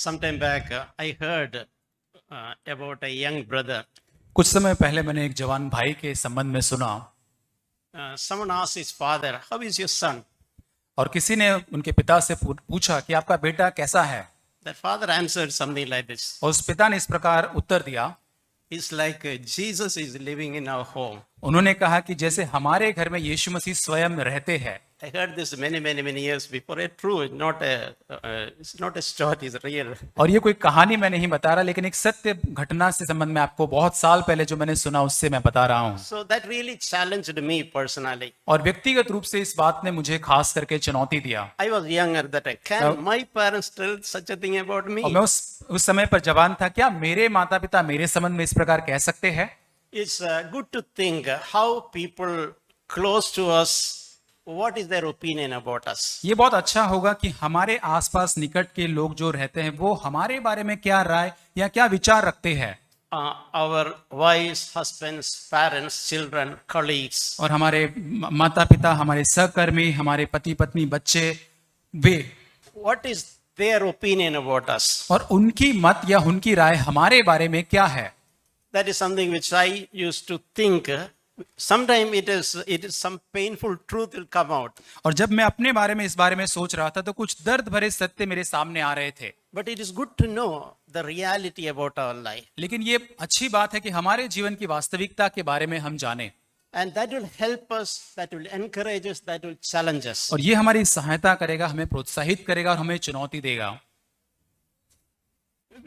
Some time back, I heard about a young brother. कुछ समय पहले मैंने एक जवान भाई के संबंध में सुना Someone asked his father, "How is your son?" और किसी ने उनके पिता से पूछा कि आपका बेटा कैसा है। That father answered something like this. और उस पिता ने इस प्रकार उत्तर दिया, It's like Jesus is living in our home. उन्होंने कहा कि जैसे हमारे घर में यीशु मसीह स्वयं रहते हैं। I heard this many years before. It's true. It's not a story. It's real. और ये कोई कहानी मैं नहीं बता रहा, लेकिन एक सत्य घटना से संबंध में आपको बहुत साल पहले जो मैंने सुना उससे मैं बता रहा हूँ। So that really challenged me personally. और व्यक्तिगत रूप से इस बात ने मुझे खास करके चुनौती दिया। I was young at that time. Can my parents tell such a thing about me? और मैं उस समय पर जवान था। क्या मेरे माता पिता मेरे संबंध में इस प्रकार कह सकते हैं? It's good to think how people close to us, what is their opinion about us. ये बहुत अच्छा होगा कि हमारे आसपास निकट के लोग जो रहते हैं वो हमारे बारे में क्या राय या क्या विचार रखते हैं। Our wives, husbands, parents, children, colleagues. और हमारे माता पिता, हमारे सहकर्मी, हमारे पति पत्नी, बच्चे, वे What is their opinion about us? और उनकी मत या उनकी राय हमारे बारे में क्या है। That is something which I used to think. Sometimes it is some painful truth will come out. और जब मैं अपने बारे में इस बारे में सोच रहा था तो कुछ दर्द भरे सत्य मेरे सामने आ रहे थे। But it is good to know the reality about our life. लेकिन ये अच्छी बात है कि हमारे जीवन की वास्तविकता के बारे में हम जाने। And that will help us, that will encourage us, that will challenge us. और ये हमारी सहायता करेगा, हमें प्रोत्साहित करेगा और हमें चुनौती देगा।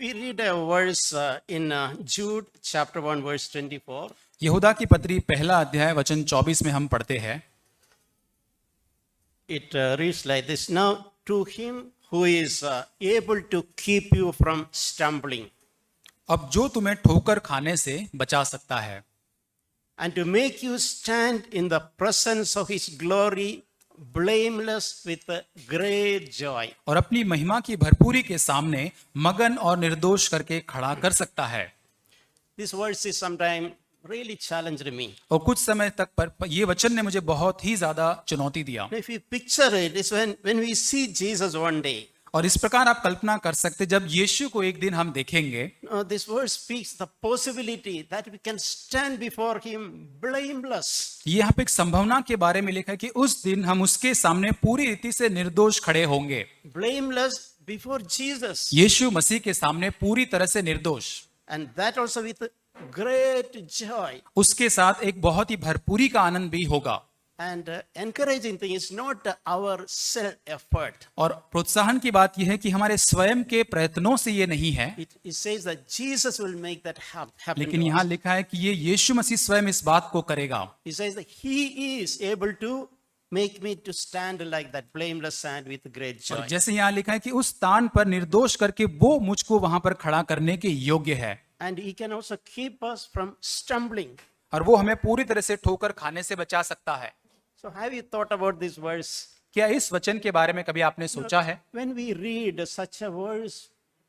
We read a verse in Jude chapter 1 verse 24. यहूदा की पत्री पहला अध्याय वचन 24 में हम पढ़ते हैं। It reads like this. Now to him who is able to keep you from stumbling अब जो तुम्हें ठोकर खाने से बचा सकता है and to make you stand in the presence of his glory blameless with a great joy. और अपनी महिमा की भरपूरी के सामने मगन और निर्दोष करके खड़ा कर सकता है। This verse is sometimes really challenged me. और कुछ समय तक पर ये वचन ने मुझे बहुत ही ज्यादा चुनौती दिया। If you picture it, it's when we see Jesus one day. और इस प्रकार आप कल्पना कर सकते जब यीशु को एक दिन हम देखेंगे। This verse speaks the possibility that we can stand before him blameless. यहाँ पे एक संभावना के बारे में लिखा है कि उस दिन हम उसके सामने पूरी रीति से निर्दोष खड़े होंगे। Blameless before Jesus. यीशु मसीह के सामने पूरी तरह से निर्दोष, And that also with great joy. उसके साथ एक बहुत ही भरपूरी का आनंद भी होगा। And encouraging thing is not our self effort. और प्रोत्साहन की बात यह है कि हमारे स्वयं के प्रयत्नों से ये नहीं है, It says that Jesus will make that happen. लेकिन to यहाँ us. लिखा है कि ये यीशु मसीह स्वयं इस बात को करेगा। He says that he is able to make me to stand like that blameless and with great joy. और जैसे यहाँ लिखा है कि उस स्थान पर निर्दोष करके वो मुझको वहां पर खड़ा करने के योग्य है। And he can also keep us from stumbling. और वो हमें पूरी तरह से ठोकर खाने से बचा सकता है। So have you thought about this verse? क्या इस वचन के बारे में कभी आपने सोचा है? When we read such a verse,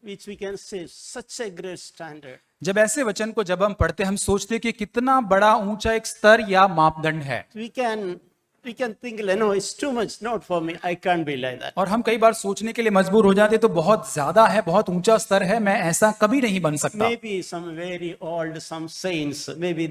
which we can say such a great standard, जब ऐसे वचन को जब हम पढ़ते हम सोचते कि कितना बड़ा ऊंचा एक स्तर या मापदंड है। we can think, no, it's too much, not for me, I can't be like that. और हम कई बार सोचने के लिए मजबूर हो जाते तो बहुत ज्यादा है, बहुत ऊंचा स्तर है, मैं ऐसा कभी नहीं बन सकता। Maybe some very old, some saints, maybe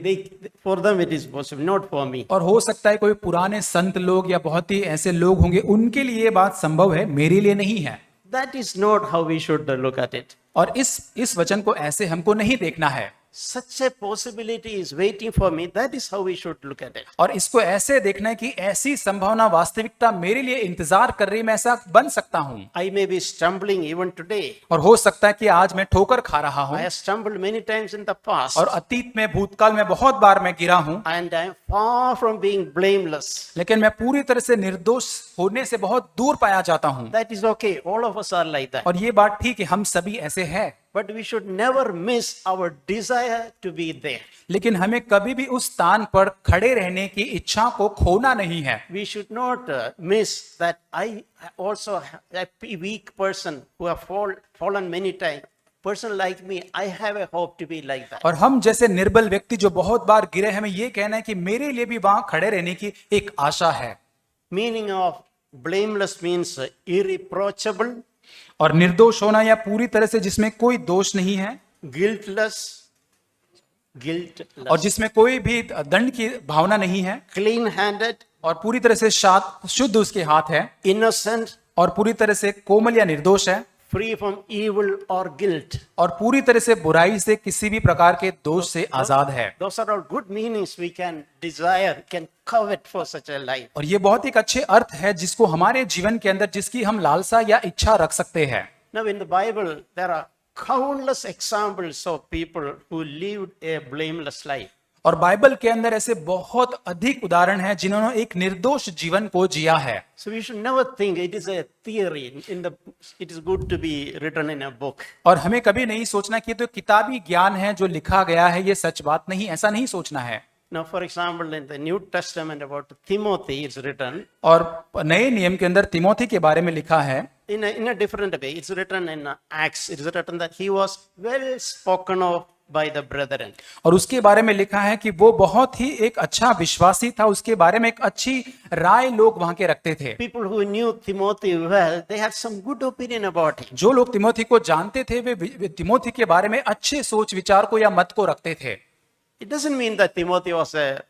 for them it is possible, not for me. और हो सकता है कोई पुराने संत लोग या बहुत ही ऐसे लोग होंगे, उनके लिए ये बात संभव है, मेरे लिए नहीं है। That is not how we should look at it. और इस वचन को ऐसे हमको नहीं देखना है। Such a possibility is waiting for me. That is how we should look at it. और इसको ऐसे देखना है कि ऐसी संभावना वास्तविकता मेरे लिए इंतजार कर रही, मैं ऐसा बन सकता हूँ। I may be stumbling even today. और हो सकता है कि आज मैं ठोकर खा रहा हूँ। I have stumbled many times in the past. और अतीत में, भूतकाल में बहुत बार मैं गिरा हूँ। And I am far from being blameless. लेकिन मैं पूरी तरह से निर्दोष होने से बहुत दूर पाया जाता हूँ। That is okay. All of us are like that. और ये बात ठीक है, हम सभी ऐसे हैं। But we should never miss our desire to be there. लेकिन हमें कभी भी उस स्थान पर खड़े रहने की इच्छा को खोना नहीं है। We should not miss that I also a weak person who have fallen many times. Person like me, I have a hope to be like that. और हम जैसे निर्बल व्यक्ति जो बहुत बार गिरे, हमें ये कहना है कि मेरे लिए भी वहां खड़े रहने की एक आशा है। Meaning of blameless means irreproachable, और निर्दोष होना या पूरी तरह से जिसमें कोई दोष नहीं है guiltless, और जिसमें कोई भी दंड की भावना नहीं है clean-handed, और पूरी तरह से शुद्ध उसके हाथ है innocent, और पूरी तरह से कोमल या निर्दोष है free from evil or guilt. और पूरी तरह से बुराई से किसी भी प्रकार के दोष से आजाद है। Those are all good meanings we can desire, can covet for such a life. और ये बहुत एक अच्छे अर्थ है जिसको हमारे जीवन के अंदर जिसकी हम लालसा या इच्छा रख सकते हैं। Now in the Bible, there are countless examples of people who lived a blameless life. और बाइबल के अंदर ऐसे बहुत अधिक उदाहरण हैं जिन्होंने एक निर्दोष जीवन को जिया है। So we should never think it is a theory. It is good to be written in a book. और हमें कभी नहीं सोचना कि ये तो किताबी ज्ञान है जो लिखा गया है, ये सच बात नहीं, ऐसा नहीं सोचना है। Now, for example, in the New Testament about Timothy, it's written और नए नियम के अंदर तिमोथी के बारे में लिखा है in a different way. It's written in Acts. It is written that he was well spoken of by the brethren. और उसके बारे में लिखा है कि वो बहुत ही एक अच्छा विश्वासी था, उसके बारे में एक अच्छी राय लोग वहां के रखते थे। People who knew Timothy well, they had some good opinion about him. जो लोग तिमोथी को जानते थे वे तिमोथी के बारे में अच्छे सोच विचार को या मत को रखते थे। It doesn't mean that Timothy was a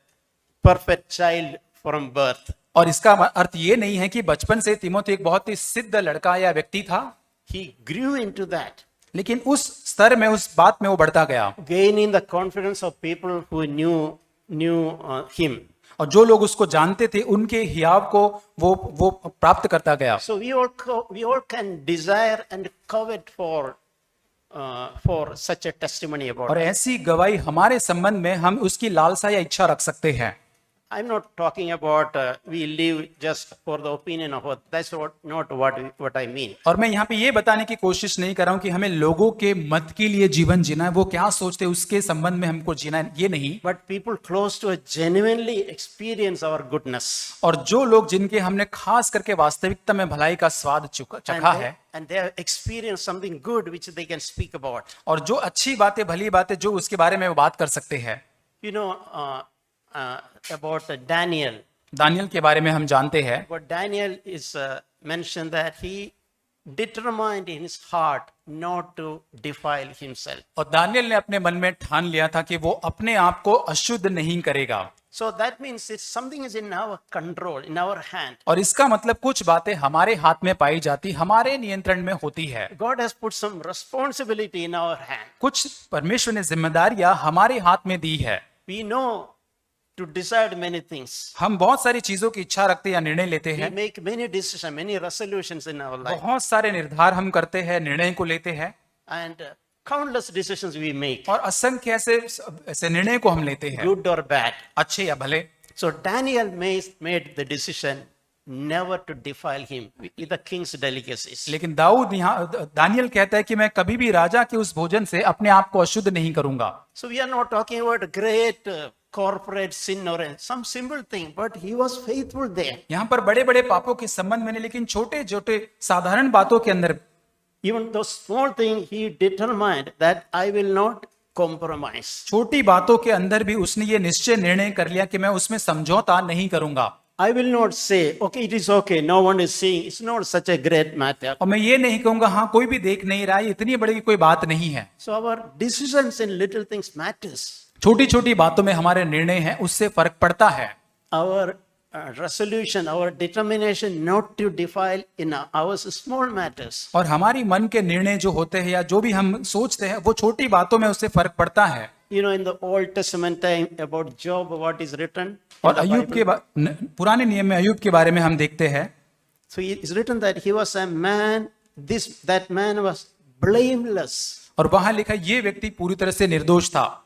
perfect child from birth. और इसका अर्थ ये नहीं है कि बचपन से तिमोथी एक बहुत ही सिद्ध लड़का या व्यक्ति था, He grew into that, लेकिन उस स्तर में उस बात में वो बढ़ता गया gaining the confidence of people who knew him. और जो लोग उसको जानते थे उनके हियाव को वो प्राप्त करता गया। So we all can desire and covet for such a testimony about और it. ऐसी गवाही हमारे संबंध में हम उसकी लालसा या इच्छा रख सकते हैं। I'm not talking about we live just for the opinion of what. That's not what I mean. और मैं यहाँ पे ये बताने की कोशिश नहीं कर रहा हूँ कि हमें लोगों के मत के लिए जीवन जीना है, वो क्या सोचते हैं उसके संबंध में हमको जीना है, ये नहीं। But people close to it genuinely experience our goodness. और जो लोग जिनके हमने खास करके वास्तविकता में भलाई का स्वाद चखा है And they have experienced something good which they can speak about. और जो अच्छी बातें भली बातें जो उसके बारे में वो बात कर सकते हैं। You know about Daniel. Daniel के बारे में हम जानते हैं But Daniel is mentioned that he determined in his heart not to defile himself. और दानियल ने अपने मन में ठान लिया था कि वो अपने आप को अशुद्ध नहीं करेगा। So that means it's something is in our control, in our hand. और इसका मतलब कुछ बातें हमारे हाथ में पाई जाती, हमारे नियंत्रण में होती है। God has put some responsibility in our hand. कुछ परमेश्वर ने जिम्मेदारियां हमारे हाथ में दी है। We know to decide many things. हम बहुत सारी चीजों की इच्छा रखते हैं या निर्णय लेते We हैं, make many decisions, many resolutions in our life. बहुत सारे निर्धार हम करते हैं, निर्णय को लेते हैं And countless decisions we make, और असंख्य ऐसे निर्णय को हम लेते हैं, good or bad. अच्छे या भले। So Daniel made the decision never to defile him with the king's delicacies. लेकिन दानियल कहता है कि मैं कभी भी राजा के उस भोजन से अपने आप को अशुद्ध नहीं करूंगा। So we are not talking about a great corporate sin or some simple thing, but he was faithful there. यहाँ पर बड़े बड़े पापों के संबंध में नहीं, लेकिन छोटे छोटे साधारण बातों के अंदर Even those small things, he determined that I will not compromise. छोटी बातों के अंदर भी उसने ये निश्चय निर्णय कर लिया कि मैं उसमें समझौता नहीं करूंगा। I will not say, okay, it is okay, no one is seeing, it's not such a great matter. और मैं ये नहीं कहूंगा हाँ कोई भी देख नहीं रहा है, इतनी बड़ी कोई बात नहीं है। So our decisions in little things matters. छोटी छोटी बातों में हमारे निर्णय हैं, उससे फर्क पड़ता है। Our resolution, our determination not to defile in our small matters. और हमारी मन के निर्णय जो होते हैं या जो भी हम सोचते हैं वो छोटी बातों में उससे फर्क पड़ता है। You know, in the Old Testament time about Job, what is written? और अय्यूब के पुराने नियम में अय्यूब के बारे में हम देखते हैं। So it is written that he was a man, that man was blameless, और वहां लिखा ये व्यक्ति पूरी तरह से निर्दोष था,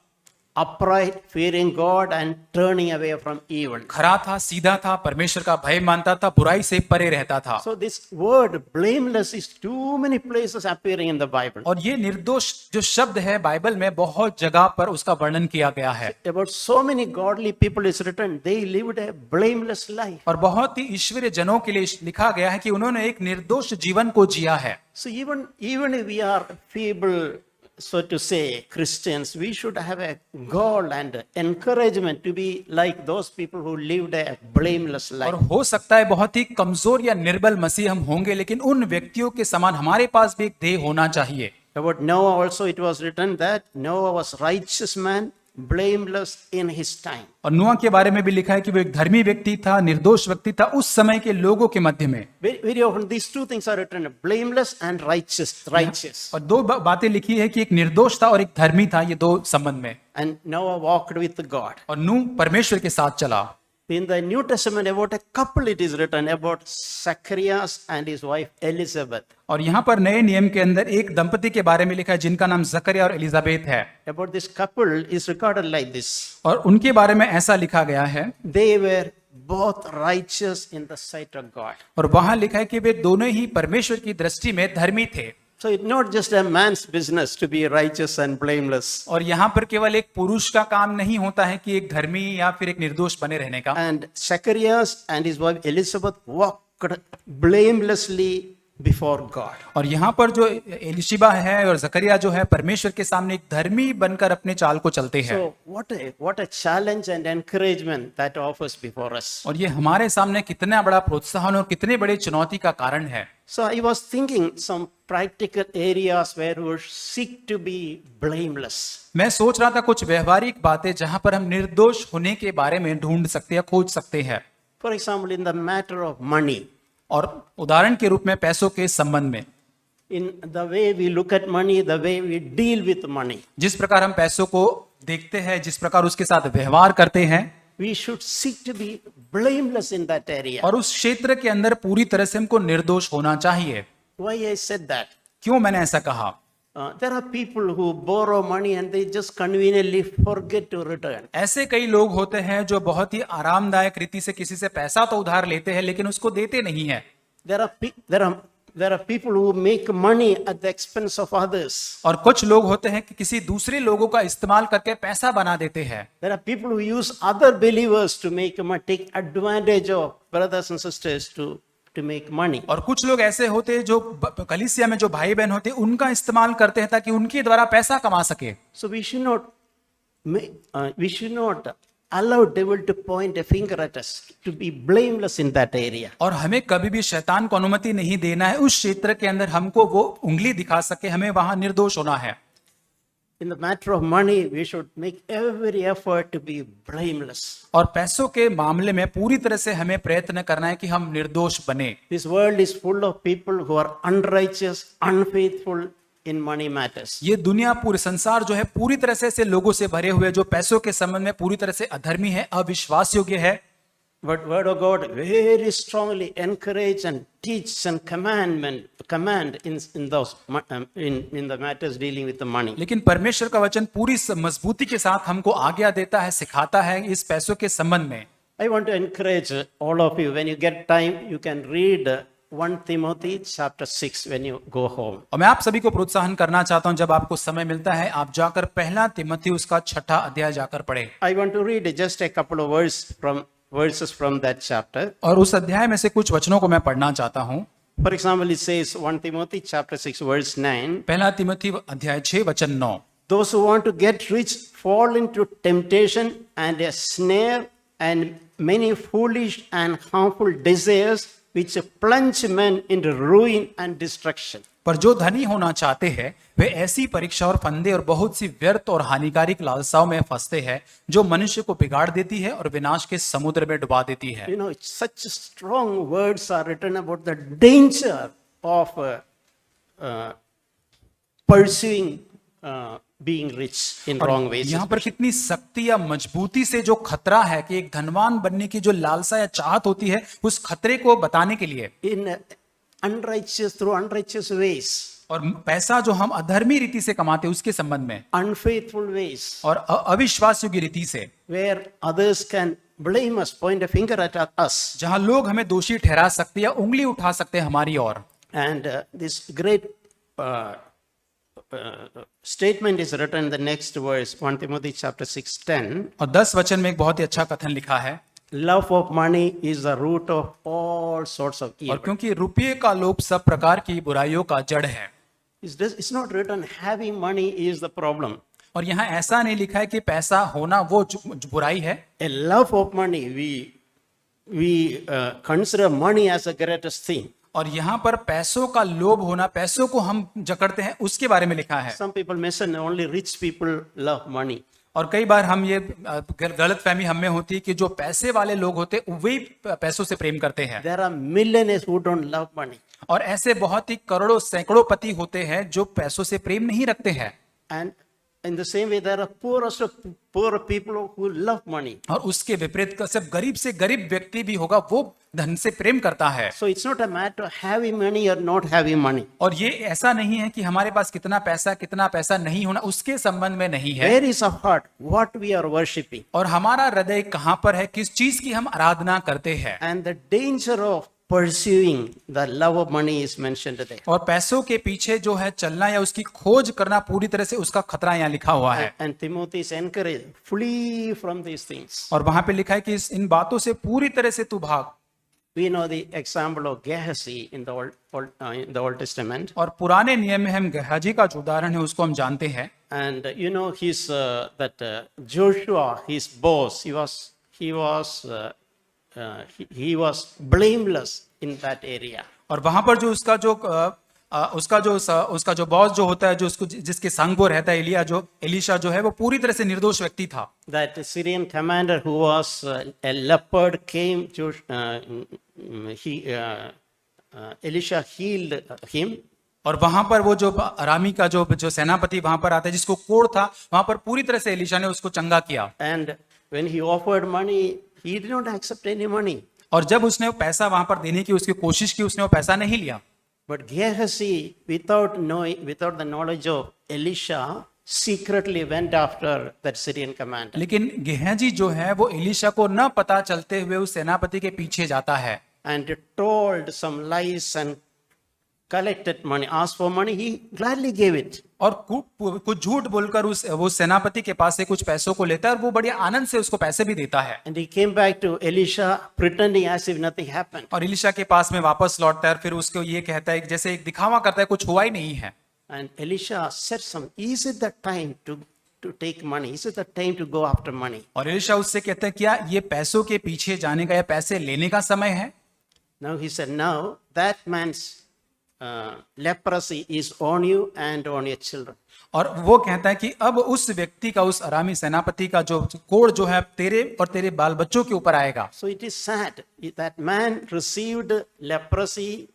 upright, fearing God and turning away from evil. खरा था, सीधा था, परमेश्वर का भय मानता था, बुराई से परे रहता था। So this word blameless is too many places appearing in the Bible. और ये निर्दोष जो शब्द है बाइबल में बहुत जगह पर उसका वर्णन किया गया है। About so many godly people is written, they lived a blameless life. और बहुत ही ईश्वरीय जनों के लिए लिखा गया है कि उन्होंने एक निर्दोष जीवन को जिया है। So even if we are feeble, so to say, Christians, we should have a goal and encouragement to be like those people who lived a blameless और life. हो सकता है बहुत ही कमजोर या निर्बल मसीह हम होंगे, लेकिन उन व्यक्तियों के समान हमारे पास भी एक ध्येय होना चाहिए। About Noah also it was written that Noah was righteous man, blameless in his time. और नूह के बारे में भी लिखा है कि वो एक धर्मी व्यक्ति था, निर्दोष व्यक्ति था उस समय के लोगों के मध्य में। Very often these two things are written, blameless and righteous. और दो बातें लिखी है कि एक निर्दोष था और एक धर्मी था, ये दो संबंध में। And Noah walked with God. और नूह परमेश्वर के साथ चला। In the New Testament, about a couple it is written about Zacharias and his wife Elizabeth. और यहाँ पर नए नियम के अंदर एक दंपति के बारे में लिखा है जिनका नाम जकरिया और एलिजाबेथ है। About this couple is recorded like this. और उनके बारे में ऐसा लिखा गया है, They were both righteous in the sight of God. और वहां लिखा है कि वे दोनों ही परमेश्वर की दृष्टि में धर्मी थे। So it's not just a man's business to be righteous and blameless. और यहाँ पर केवल एक पुरुष का काम नहीं होता है कि एक धर्मी या फिर एक निर्दोष बने रहने का। And Zacharias and his wife Elizabeth walked blamelessly before God. और यहाँ पर जो एलिशिबा है और जकरिया जो है परमेश्वर के सामने एक धर्मी बनकर अपने चाल को चलते हैं। So what a challenge and encouragement that offers before us. और ये हमारे सामने कितना बड़ा प्रोत्साहन और कितने बड़े चुनौती का कारण है। So I was thinking some practical areas where we would seek to be blameless. मैं सोच रहा था कुछ व्यवहारिक बातें जहां पर हम निर्दोष होने के बारे में ढूंढ सकते हैं, खोज सकते हैं। For example, in the matter of money, और उदाहरण के रूप में पैसों के संबंध में, in the way we look at money, the way we deal with money, जिस प्रकार हम पैसों को देखते हैं, जिस प्रकार उसके साथ व्यवहार करते हैं, we should seek to be blameless in that area. और उस क्षेत्र के अंदर पूरी तरह से हमको निर्दोष होना चाहिए। Why I said that? क्यों मैंने ऐसा कहा? There are people who borrow money and they just conveniently forget to return. ऐसे कई लोग होते हैं जो बहुत ही आरामदायक रीति से किसी से पैसा तो उधार लेते हैं लेकिन उसको देते नहीं है। There are people who make money at the expense of others. और कुछ लोग होते हैं कि किसी दूसरे लोगों का इस्तेमाल करके पैसा बना देते हैं। There are people who use other believers to take advantage of brothers and sisters to make money. और कुछ लोग ऐसे होते हैं जो कलीसिया में जो भाई बहन होते हैं उनका इस्तेमाल करते हैं ताकि उनके द्वारा पैसा कमा सके। So we should not allow devil to point a finger at us to be blameless in that area. और हमें कभी भी शैतान को अनुमति नहीं देना है उस क्षेत्र के अंदर हमको वो उंगली दिखा सके, हमें वहां निर्दोष होना है। In the matter of money, we should make every effort to be blameless. और पैसों के मामले में पूरी तरह से हमें प्रयत्न करना है कि हम निर्दोष बने। This world is full of people who are unrighteous, unfaithful in money matters. ये दुनिया, पूरे संसार जो है पूरी तरह से ऐसे लोगों से भरे हुए जो पैसों के संबंध में पूरी तरह से अधर्मी है, अविश्वास योग्य है। But word of God very strongly encourage and teach and command in the matters dealing with the money. लेकिन परमेश्वर का वचन पूरी मजबूती के साथ हमको आज्ञा देता है, सिखाता है इस पैसों के संबंध में। I want to encourage all of you, when you get time, you can read 1 Timothy chapter 6 when you go home. और मैं आप सभी को प्रोत्साहन करना चाहता हूं, जब आपको समय मिलता है आप जाकर पहला तिमोथी उसका 6ठा अध्याय जाकर पढ़े। I want to read just a couple of verses from that chapter. और उस अध्याय में से कुछ वचनों को मैं पढ़ना चाहता हूं। For example, it says 1 Timothy chapter 6 verse 9. पहला तिमोथी अध्याय 6 वचन 9। Those who want to get rich fall into temptation and a snare and many foolish and harmful desires which plunge men into ruin and destruction. पर जो धनी होना चाहते हैं वे ऐसी परीक्षा और फंदे और बहुत सी व्यर्थ और हानिकारक लालसाओं में फंसते हैं जो मनुष्य को बिगाड़ देती है और विनाश के समुद्र में डुबा देती है। You know, such strong words are written about the danger of pursuing being rich in wrong ways. यहाँ पर कितनी सख्ती या मजबूती से जो खतरा है कि एक धनवान बनने की जो लालसा या चाहत होती है उस खतरे को बताने के लिए through unrighteous ways, और पैसा जो हम अधर्मी रीति से कमाते हैं उसके संबंध में, unfaithful ways, और अविश्वास योग्य रीति से, where others can blame us, point a finger at us, जहां लोग हमें दोषी ठहरा सकते हैं या उंगली उठा सकते हैं हमारी ओर। and this great statement is written in the next verse, 1 Timothy chapter 6:10. और 10 वचन में एक बहुत ही अच्छा कथन लिखा है, Love of money is the root of all sorts of और evil. क्योंकि रुपये का लोभ सब प्रकार की बुराइयों का जड़ है। It's not written having money is the problem. और यहाँ ऐसा नहीं लिखा है कि पैसा होना वो जो बुराई है। A love of money, we consider money as the greatest thing. और यहाँ पर पैसों का लोभ होना, पैसों को हम जकड़ते हैं, उसके बारे में लिखा है। Some people mention only rich people love money. और कई बार हम ये गलत फहमी हम में होती है कि जो पैसे वाले लोग होते वही पैसों से प्रेम करते हैं। There are millionaires who don't love money. और ऐसे बहुत ही करोड़ों सैकड़ों पति होते हैं जो पैसों से प्रेम नहीं रखते हैं। And in the same way, there are poor people who love money. और उसके विपरीत का सब गरीब से गरीब व्यक्ति भी होगा, वो धन से प्रेम करता है। So it's not a matter of having money or not having money. और ये ऐसा नहीं है कि हमारे पास कितना पैसा नहीं होना, उसके संबंध में नहीं है। Where is our heart? What we are worshipping? और हमारा हृदय कहाँ पर है, किस चीज की हम आराधना करते हैं। And the danger of pursuing the love of money is mentioned there. और पैसों के पीछे जो है चलना या उसकी खोज करना, पूरी तरह से उसका खतरा यहाँ लिखा हुआ है। And Timothy is encouraged, flee from these things. और वहां पे लिखा है कि इन बातों से पूरी तरह से तू भाग। We know the example of Gehazi in the Old Testament. और पुराने नियम में हम गेहाजी का जो उदाहरण है उसको हम जानते हैं। And you know Joshua, his boss, he was blameless in that area. और वहां पर जो उसका जो बॉस जो होता है, जो उसको जिसके संग वो रहता है, एलीशा जो है वो पूरी तरह से निर्दोष व्यक्ति था। That Syrian commander who was a leopard came to Elisha healed him. और वहां पर वो जो अरामी का जो सेनापति वहां पर आता है जिसको कोढ़ था, वहां पर पूरी तरह से एलीशा ने उसको चंगा किया। And when he offered money, he did not accept any money. और जब उसने पैसा वहां पर देने की उसकी कोशिश की, उसने वो पैसा नहीं लिया। But Gehazi, without the knowledge of Elisha, secretly went after that Syrian commander. लेकिन गेहाजी जो है वो एलीशा को न पता चलते हुए उस सेनापति के पीछे जाता है। And told some lies and collected money, asked for money, he gladly gave it. और कुछ झूठ बोलकर वो सेनापति के पास से कुछ पैसों को लेता है और वो बड़े आनंद से उसको पैसे भी देता है। And he came back to Elisha pretending as if nothing happened. और एलीशा के पास में वापस लौटता है और फिर उसको ये कहता है, जैसे एक दिखावा करता है, कुछ हुआ ही नहीं है। And Elisha said is it the time to take money? Is it the time to go after money? और एलीशा उससे कहता है, क्या ये पैसों के पीछे जाने का या पैसे लेने का समय है? Now he said, no, that man's leprosy is on you and on your children. और वो कहता है कि अब उस व्यक्ति का, उस अरामी सेनापति का जो कोढ़ जो है तेरे और तेरे बाल बच्चों के ऊपर आएगा। So it is sad that man received leprosy.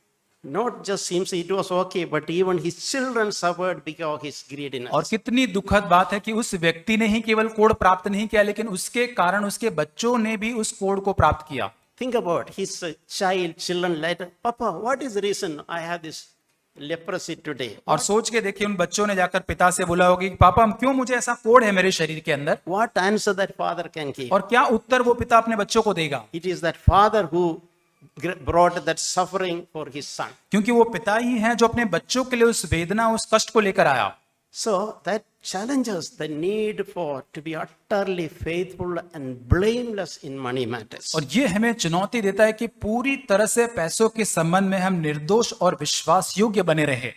Not just seems it was okay, but even his children suffered because of his greediness. और कितनी दुखद बात है कि उस व्यक्ति ने ही केवल कोढ़ प्राप्त नहीं किया, लेकिन उसके कारण उसके बच्चों ने भी उस कोढ़ को प्राप्त किया। Think about his children later. Papa, what is the reason I have this leprosy today? और सोच के देखिए, उन बच्चों ने जाकर पिता से बोला होगा कि पापा क्यों मुझे ऐसा कोढ़ है मेरे शरीर के अंदर। What answer that father can give? और क्या उत्तर वो पिता अपने बच्चों को देगा? It is that father who brought that suffering for his son. क्योंकि वो पिता ही हैं जो अपने बच्चों के लिए उस वेदना, उस कष्ट को लेकर आया। So that challenges the need to be utterly faithful and blameless in money matters. और ये हमें चुनौती देता है कि पूरी तरह से पैसों के संबंध में हम निर्दोष और विश्वास योग्य बने रहे।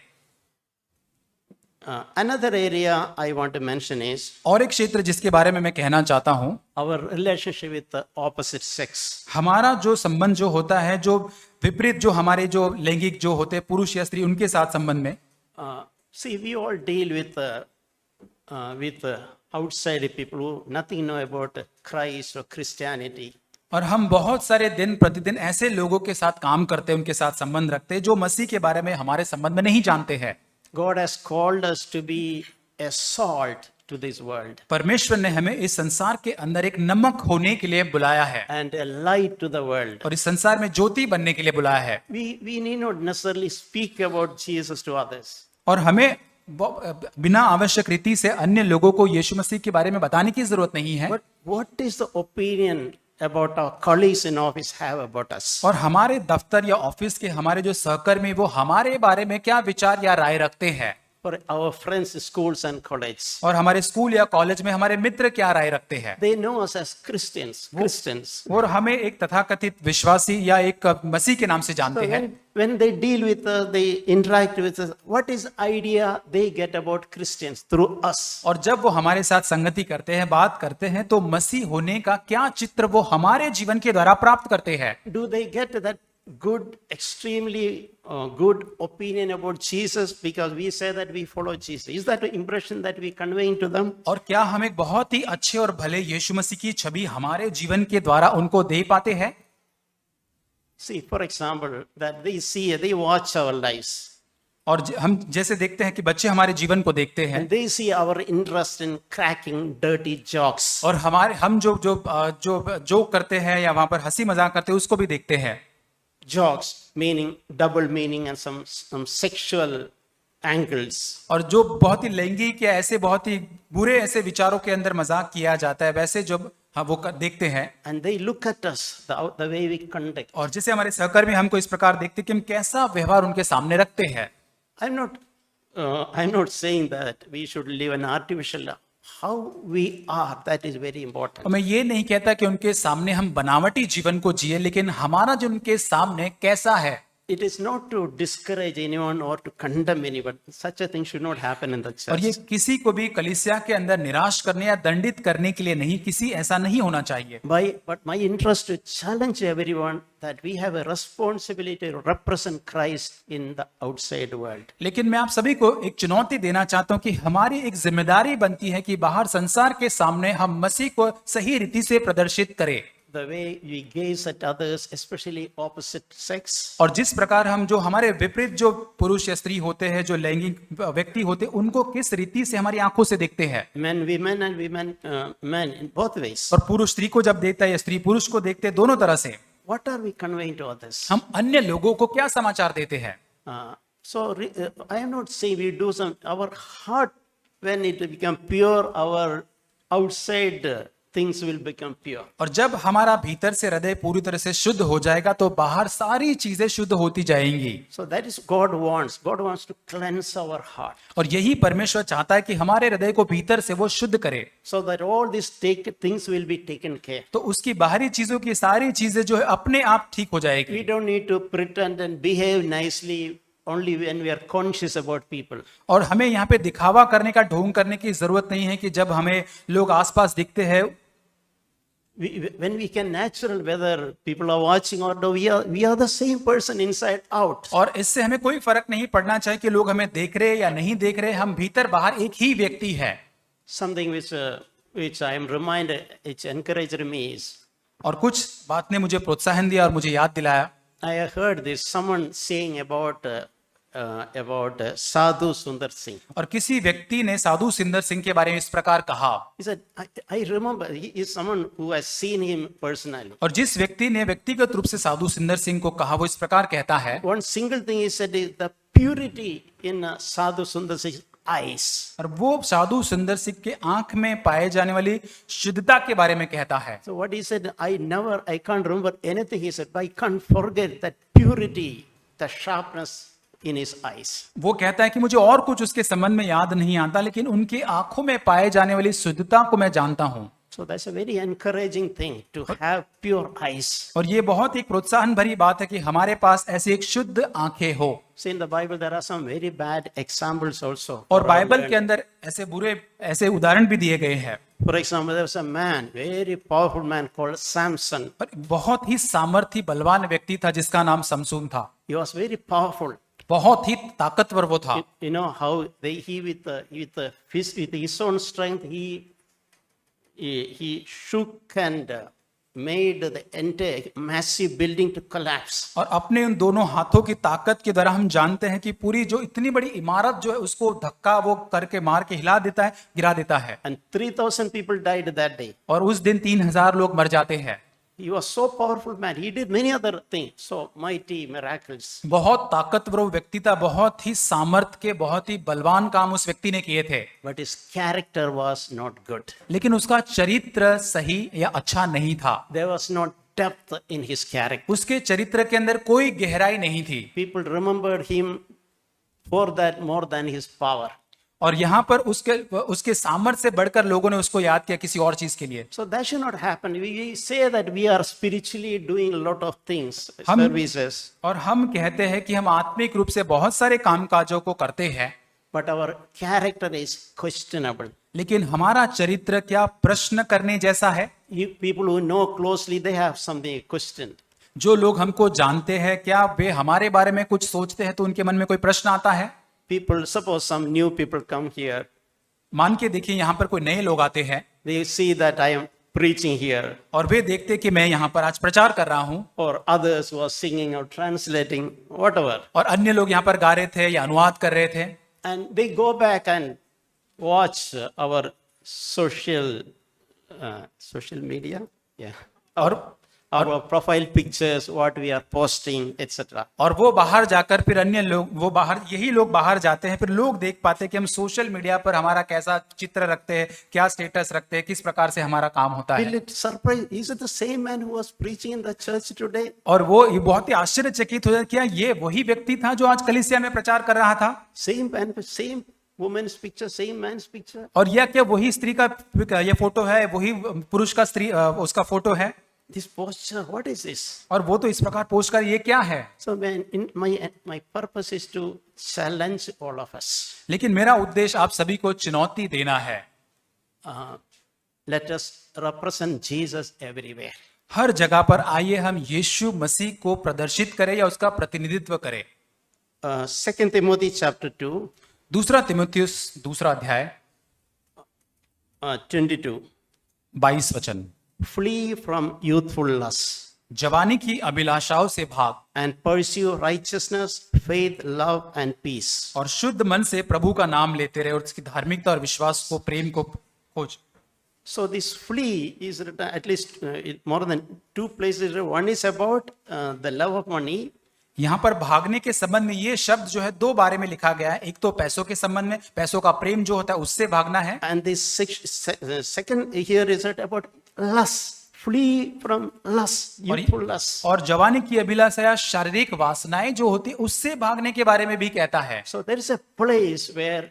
Another area I want to mention is और एक क्षेत्र जिसके बारे में मैं कहना चाहता हूं, our relationship with the opposite sex. हमारा जो संबंध जो होता है, जो विपरीत, जो हमारे जो लैंगिक जो होते हैं, पुरुष या स्त्री, उनके साथ संबंध में। See, we all deal with outside people who nothing know about Christ or Christianity. और हम बहुत सारे दिन प्रतिदिन ऐसे लोगों के साथ काम करते हैं, उनके साथ संबंध रखते हैं जो मसीह के बारे में हमारे संबंध में नहीं जानते हैं। God has called us to be a salt to this world. परमेश्वर ने हमें इस संसार के अंदर एक नमक होने के लिए बुलाया है And a light to the world. और इस संसार में ज्योति बनने के लिए बुलाया है। We need not necessarily speak about Jesus to others. और हमें बिना आवश्यक रीति से अन्य लोगों को यीशु मसीह के बारे में बताने की जरूरत नहीं है। But what is the opinion about our colleagues in office have about us? और हमारे दफ्तर या ऑफिस के हमारे जो सहकर्मी, वो हमारे बारे में क्या विचार या राय रखते हैं? for our friends, schools and college. और हमारे स्कूल या कॉलेज में हमारे मित्र क्या राय रखते हैं, They know us as Christians. और हमें एक तथाकथित विश्वासी या एक मसीह के नाम से So जानते हैं। when they deal with us, they interact with us, what is idea they get about Christians through us? और जब वो हमारे साथ संगति करते हैं, बात करते हैं, तो मसीह होने का क्या चित्र वो हमारे जीवन के द्वारा प्राप्त करते हैं। Do they get that good, extremely good opinion about Jesus because we say that we follow Jesus? Is that the impression that we conveying to them? और क्या हम एक बहुत ही अच्छे और भले यीशु मसीह की छवि हमारे जीवन के द्वारा उनको दे पाते हैं? See, for example, that they watch our lives और हम जैसे देखते हैं कि बच्चे हमारे जीवन को देखते हैं and they see our interest in cracking dirty jokes. और हम जो करते हैं या वहां पर हंसी मजाक करते हैं उसको भी देखते हैं। Jokes meaning double meaning and some sexual angles. और जो बहुत ही लैंगिक या ऐसे बहुत ही बुरे ऐसे विचारों के अंदर मजाक किया जाता है, वैसे जब वो देखते हैं And they look at us, the way we conduct. और जैसे हमारे सहकर्मी हमको इस प्रकार देखते हैं कि हम कैसा व्यवहार उनके सामने रखते हैं। I'm not saying that we should live an artificial life. How we are, that is very important. और मैं ये नहीं कहता कि उनके सामने हम बनावटी जीवन को जिए, लेकिन हमारा जो उनके सामने कैसा है। It is not to discourage anyone or to condemn anyone. Such a thing should not happen in the और ये church. किसी को भी कलीसिया के अंदर निराश करने या दंडित करने के लिए नहीं, किसी ऐसा नहीं होना चाहिए। But my interest to challenge everyone that we have a responsibility to represent Christ in the outside world. लेकिन मैं आप सभी को एक चुनौती देना चाहता हूं कि हमारी एक जिम्मेदारी बनती है कि बाहर संसार के सामने हम मसीह को सही रीति से प्रदर्शित करें। The way we gaze at others, especially opposite sex, और जिस प्रकार हम जो हमारे विपरीत जो पुरुष या स्त्री होते हैं, जो लैंगिक व्यक्ति होते हैं, उनको किस रीति से हमारी आंखों से देखते हैं। men, women, and men in both ways. और पुरुष स्त्री को जब देखता है या स्त्री पुरुष को देखते हैं, दोनों तरह से What are we conveying to others? हम अन्य लोगों को क्या समाचार देते हैं। I am not saying we do our heart, when it become pure, our outside things will become pure. और जब हमारा भीतर से हृदय पूरी तरह से शुद्ध हो जाएगा तो बाहर सारी चीजें शुद्ध होती जाएंगी। So that is God wants. God wants to cleanse our heart. और यही परमेश्वर चाहता है कि हमारे हृदय को भीतर से वो शुद्ध करे, So that all these things will be taken care. तो उसकी बाहरी चीजों की सारी चीजें जो है अपने आप ठीक हो We जाएगी। don't need to pretend and behave nicely only when we are conscious about people. और हमें यहाँ पे दिखावा करने का ढोंग करने की जरूरत नहीं है कि जब हमें लोग आसपास दिखते हैं, When we can natural whether people are watching or no, we are the same person inside out. और इससे हमें कोई फर्क नहीं पड़ना चाहिए कि लोग हमें देख रहे या नहीं देख रहे, हम भीतर बाहर एक ही व्यक्ति है। Something which I am reminded, which encouraged me is, और कुछ बात ने मुझे प्रोत्साहन दिया और मुझे याद दिलाया। I heard this someone saying about Sadhu Sundar Singh. और किसी व्यक्ति ने साधु सुंदर सिंह के बारे में इस प्रकार कहा, He said, I remember, he is someone who has seen him personally. और जिस व्यक्ति ने व्यक्तिगत रूप से साधु सुंदर सिंह को कहा वो इस प्रकार कहता है, One single thing he said is the purity in Sadhu Sundar Singh's eyes. और वो साधु सुंदर सिंह के आंख में पाए जाने वाली शुद्धता के बारे में कहता है। So what he said, I can't remember anything he said, but I can't forget that purity, the sharpness in his eyes. वो कहता है कि मुझे और कुछ उसके संबंध में याद नहीं आता, लेकिन उनकी आंखों में पाए जाने वाली शुद्धता को मैं जानता हूं। So that's a very encouraging thing to have pure eyes. और ये बहुत ही प्रोत्साहन भरी बात है कि हमारे पास ऐसी एक शुद्ध आंखें हो। See, in the Bible there are some very bad examples also. और बाइबल के अंदर ऐसे बुरे ऐसे उदाहरण भी दिए गए हैं। For example, there was a man, very powerful man called Samson. पर बहुत ही सामर्थी बलवान व्यक्ति था जिसका नाम समसून था। He was very powerful. बहुत ही ताकतवर वो था। You know how he with his own strength he shook and made the entire massive building to collapse. और अपने उन दोनों हाथों की ताकत के द्वारा हम जानते हैं कि पूरी जो इतनी बड़ी इमारत जो है उसको धक्का वो करके मार के हिला देता है, गिरा देता है। And 3,000 people died that day. और उस दिन 3,000 लोग मर जाते हैं। He was so powerful man. He did many other things, so mighty miracles. बहुत ताकतवर व्यक्ति था, बहुत ही सामर्थ के बहुत ही बलवान काम उस व्यक्ति ने किए थे, But his character was not good. लेकिन उसका चरित्र सही या अच्छा नहीं था। There was not depth in his character. उसके चरित्र के अंदर कोई गहराई नहीं थी। People remembered him for that more than his power. और यहाँ पर उसके सामर्थ्य से बढ़कर लोगों ने उसको याद किया किसी और चीज के लिए। So that should not happen. We say that we are spiritually doing a lot of things, हम- services, और हम कहते हैं कि हम आत्मिक रूप से बहुत सारे कामकाजों को करते हैं, but our character is questionable. लेकिन हमारा चरित्र क्या प्रश्न करने जैसा है? People who know closely, they have something questioned. जो लोग हमको जानते हैं, क्या वे हमारे बारे में कुछ सोचते हैं तो उनके मन में कोई प्रश्न आता है? People, suppose some new people come here, मान के देखिए यहाँ पर कोई नए लोग आते हैं they see that I am preaching here, और वे देखते कि मैं यहाँ पर आज प्रचार कर रहा हूँ, or others who are singing or translating, whatever, और अन्य लोग यहाँ पर गा रहे थे या अनुवाद कर रहे थे, and they go back and watch our social media, yeah, our profile pictures, what we are posting, etc. और वो बाहर जाकर फिर अन्य लोग यही लोग बाहर जाते हैं, फिर लोग देख पाते हैं कि हम सोशल मीडिया पर हमारा कैसा चित्र रखते हैं, क्या स्टेटस रखते हैं, किस प्रकार से हमारा काम होता Will है। it surprise? Is it the same man who was preaching in the church today? और वो ये बहुत ही आश्चर्यचकित हो जाए, क्या ये वही व्यक्ति था जो आज कलीसिया में प्रचार कर रहा था? Same man, same woman's picture, same man's picture. और यह क्या वही स्त्री का ये फोटो है, वही पुरुष का उसका फोटो है? This posture, what is this? और वो तो इस प्रकार पोस्ट कर, ये क्या है? So my purpose is to challenge all of us. लेकिन मेरा उद्देश्य आप सभी को चुनौती देना है। Let us represent Jesus everywhere. हर जगह पर आइए हम यीशु मसीह को प्रदर्शित करें या उसका प्रतिनिधित्व करें। 2 Timothy chapter 2, दूसरा तिमुथियुस दूसरा अध्याय 22. 22 वचन। Flee from youthful lusts जवानी की अभिलाषाओं से भाग and pursue righteousness, faith, love and peace. और शुद्ध मन से प्रभु का नाम लेते रहे और उसकी धार्मिकता और विश्वास को, प्रेम को खोज। So this flee is written at least more than 2 places. One is about the love of money, यहाँ पर भागने के संबंध में ये शब्द जो है 2 बारे में लिखा गया है। एक तो पैसों के संबंध में, पैसों का प्रेम जो होता है उससे भागना है, and this second here is about lust. Flee from lust, youthful lust. और जवानी की अभिलाषा या शारीरिक वासनाएं जो होती है उससे भागने के बारे में भी कहता है। So there is a place where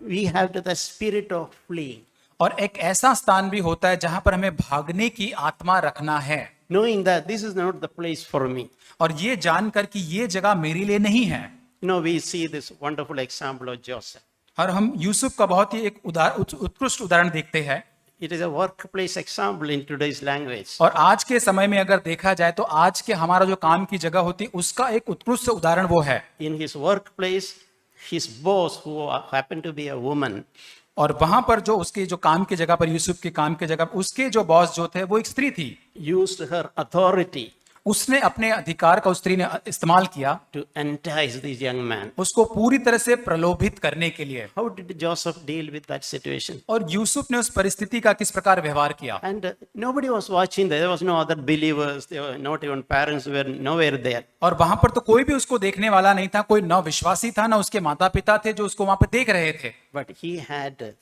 we have the spirit of fleeing, और एक ऐसा स्थान भी होता है जहां पर हमें भागने की आत्मा रखना है, knowing that this is not the place for me. और ये जानकर कि ये जगह मेरे लिए नहीं है। You know, we see this wonderful example of Joseph. और हम यूसुफ का बहुत ही एक उत्कृष्ट उदाहरण देखते हैं। It is a workplace example in today's language. और आज के समय में अगर देखा जाए तो आज के हमारा जो काम की जगह होती है उसका एक उत्कृष्ट उदाहरण वो है। In his workplace, his boss, who happened to be a woman, और वहां पर जो उसके जो काम की जगह पर, यूसुफ के काम की जगह पर उसके जो बॉस जो थे वो एक स्त्री थी। used her authority उसने अपने अधिकार का उस स्त्री ने इस्तेमाल किया to entice this young man. उसको पूरी तरह से प्रलोभित करने के लिए। How did Joseph deal with that situation? और यूसुफ ने उस परिस्थिति का किस प्रकार व्यवहार किया? And nobody was watching. There was no other believers. There were not even parents were nowhere there. और वहां पर तो कोई भी उसको देखने वाला नहीं था, कोई न विश्वासी था, न उसके माता पिता थे जो उसको वहां पर देख रहे थे। But he had a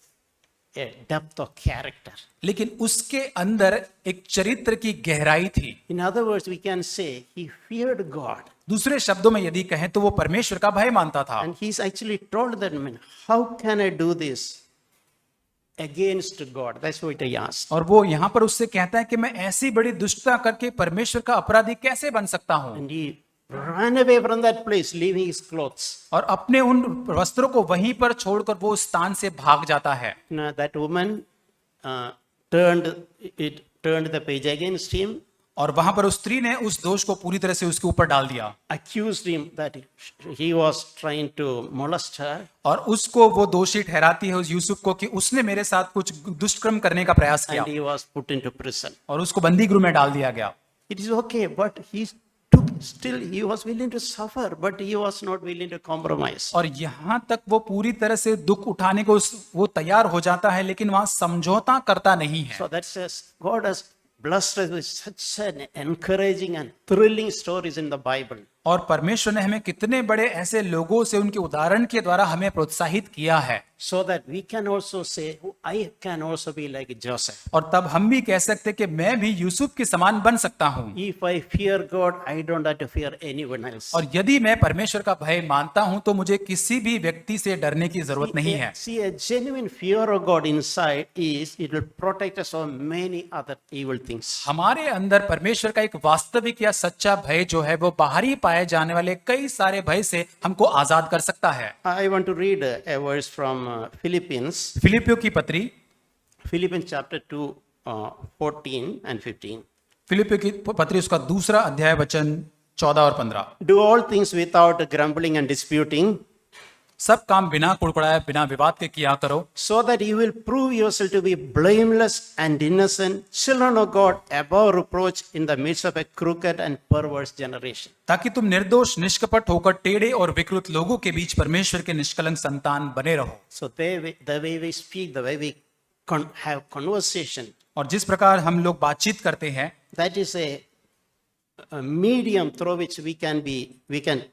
depth of character. लेकिन उसके अंदर एक चरित्र की गहराई थी। In other words, we can say he feared God. दूसरे शब्दों में यदि कहें तो वो परमेश्वर का भय मानता था। And he's actually told that man, how can I do this against God? That's what he asked. और वो यहाँ पर उससे कहता है कि मैं ऐसी बड़ी दुष्टता करके परमेश्वर का अपराधी कैसे बन सकता हूँ? And he ran away from that place, leaving his clothes. और अपने उन वस्त्रों को वहीं पर छोड़कर वो उस स्थान से भाग जाता है। Now that woman turned the page against him, और वहां पर उस स्त्री ने उस दोष को पूरी तरह से उसके ऊपर डाल दिया, accused him that he was trying to molest her. और उसको वो दोषी ठहराती है उस यूसुफ को कि उसने मेरे साथ कुछ दुष्कर्म करने का प्रयास किया, And he was put into prison. और उसको बंदी गृह में डाल दिया गया। It is okay, but he was willing to suffer, but he was not willing to compromise. और यहाँ तक वो पूरी तरह से दुख उठाने को वो तैयार हो जाता है, लेकिन वहां समझौता करता नहीं है। So that says God has blessed us with such an encouraging and thrilling stories in the Bible. और परमेश्वर ने हमें कितने बड़े ऐसे लोगों से उनके उदाहरण के द्वारा हमें प्रोत्साहित किया है, so that we can also say, "Oh, I can also be like Joseph. और तब हम भी कह सकते कि मैं भी यूसुफ के समान बन सकता हूँ। If I fear God, I don't have to fear anyone else." और यदि मैं परमेश्वर का भय मानता हूं तो मुझे किसी भी व्यक्ति से डरने की जरूरत नहीं है। See, a genuine fear of God inside is it will protect us from many other evil things. हमारे अंदर परमेश्वर का एक वास्तविक या सच्चा भय जो है वो बाहरी पाए जाने वाले कई सारे भय से हमको आजाद कर सकता है। I want to read a verse from Philippians, फिलिपियों की पत्री, Philippians chapter 2, 14 and 15. फिलिपियों की पत्री उसका दूसरा अध्याय वचन 14 और 15। Do all things without grumbling and disputing, सब काम बिना कुड़कुड़ाए बिना विवाद के किया करो, so that you will prove yourself to be blameless and innocent, children of God, above reproach in the midst of a crooked and perverse generation. ताकि तुम निर्दोष निष्कपट होकर टेढ़े और विकृत लोगों के बीच परमेश्वर के निष्कलंक संतान बने रहो। So the way we speak, the way we have conversation, और जिस प्रकार हम लोग बातचीत करते हैं, that is a medium through which we can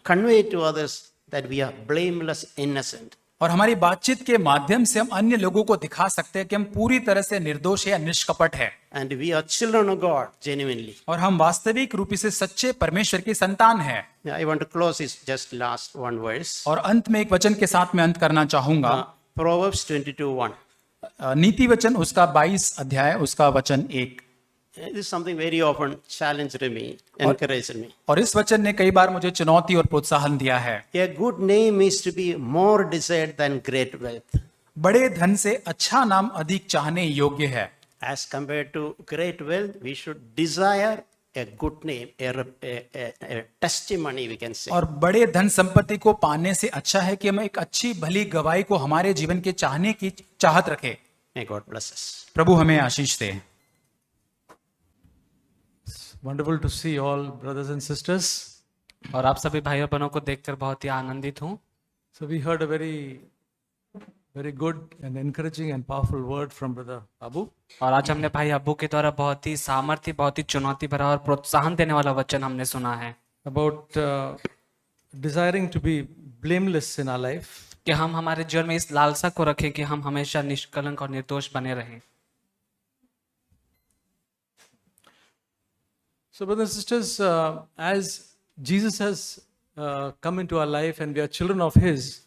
convey to others that we are blameless, innocent. और हमारी बातचीत के माध्यम से हम अन्य लोगों को दिखा सकते हैं कि हम पूरी तरह से निर्दोष या निष्कपट है, And we are children of God, genuinely. और हम वास्तविक रूप से सच्चे परमेश्वर की संतान हैं। I want to close this just last one verse. और अंत में एक वचन के साथ मैं अंत करना चाहूंगा। Proverbs 22:1. नीति वचन उसका 22 अध्याय उसका वचन 1। This is something very often challenged me, encouraged me. और इस वचन ने कई बार मुझे चुनौती और प्रोत्साहन दिया है। A good name is to be more desired than great wealth. बड़े धन से अच्छा नाम अधिक चाहने योग्य है। As compared to great wealth, we should desire a good name, a testimony, we can say. और बड़े धन संपत्ति को पाने से अच्छा है कि हम एक अच्छी भली गवाही को हमारे जीवन के चाहने की चाहत रखें। May God bless us. प्रभु हमें आशीष दे। Wonderful to see all brothers and sisters. और आप सभी भाइयों बहनों को देखकर बहुत ही आनंदित हूँ। So we heard a very good and encouraging and powerful word from Brother Abu. और आज हमने भाई अब्बू के द्वारा बहुत ही सामर्थ्य, बहुत ही चुनौती भरा और प्रोत्साहन देने वाला वचन हमने सुना है About desiring to be blameless in our life. कि हम हमारे जीवन में इस लालसा को रखें कि हम हमेशा निष्कलंक और निर्दोष बने रहें। So brothers and sisters, as Jesus has come into our life and we are children of His,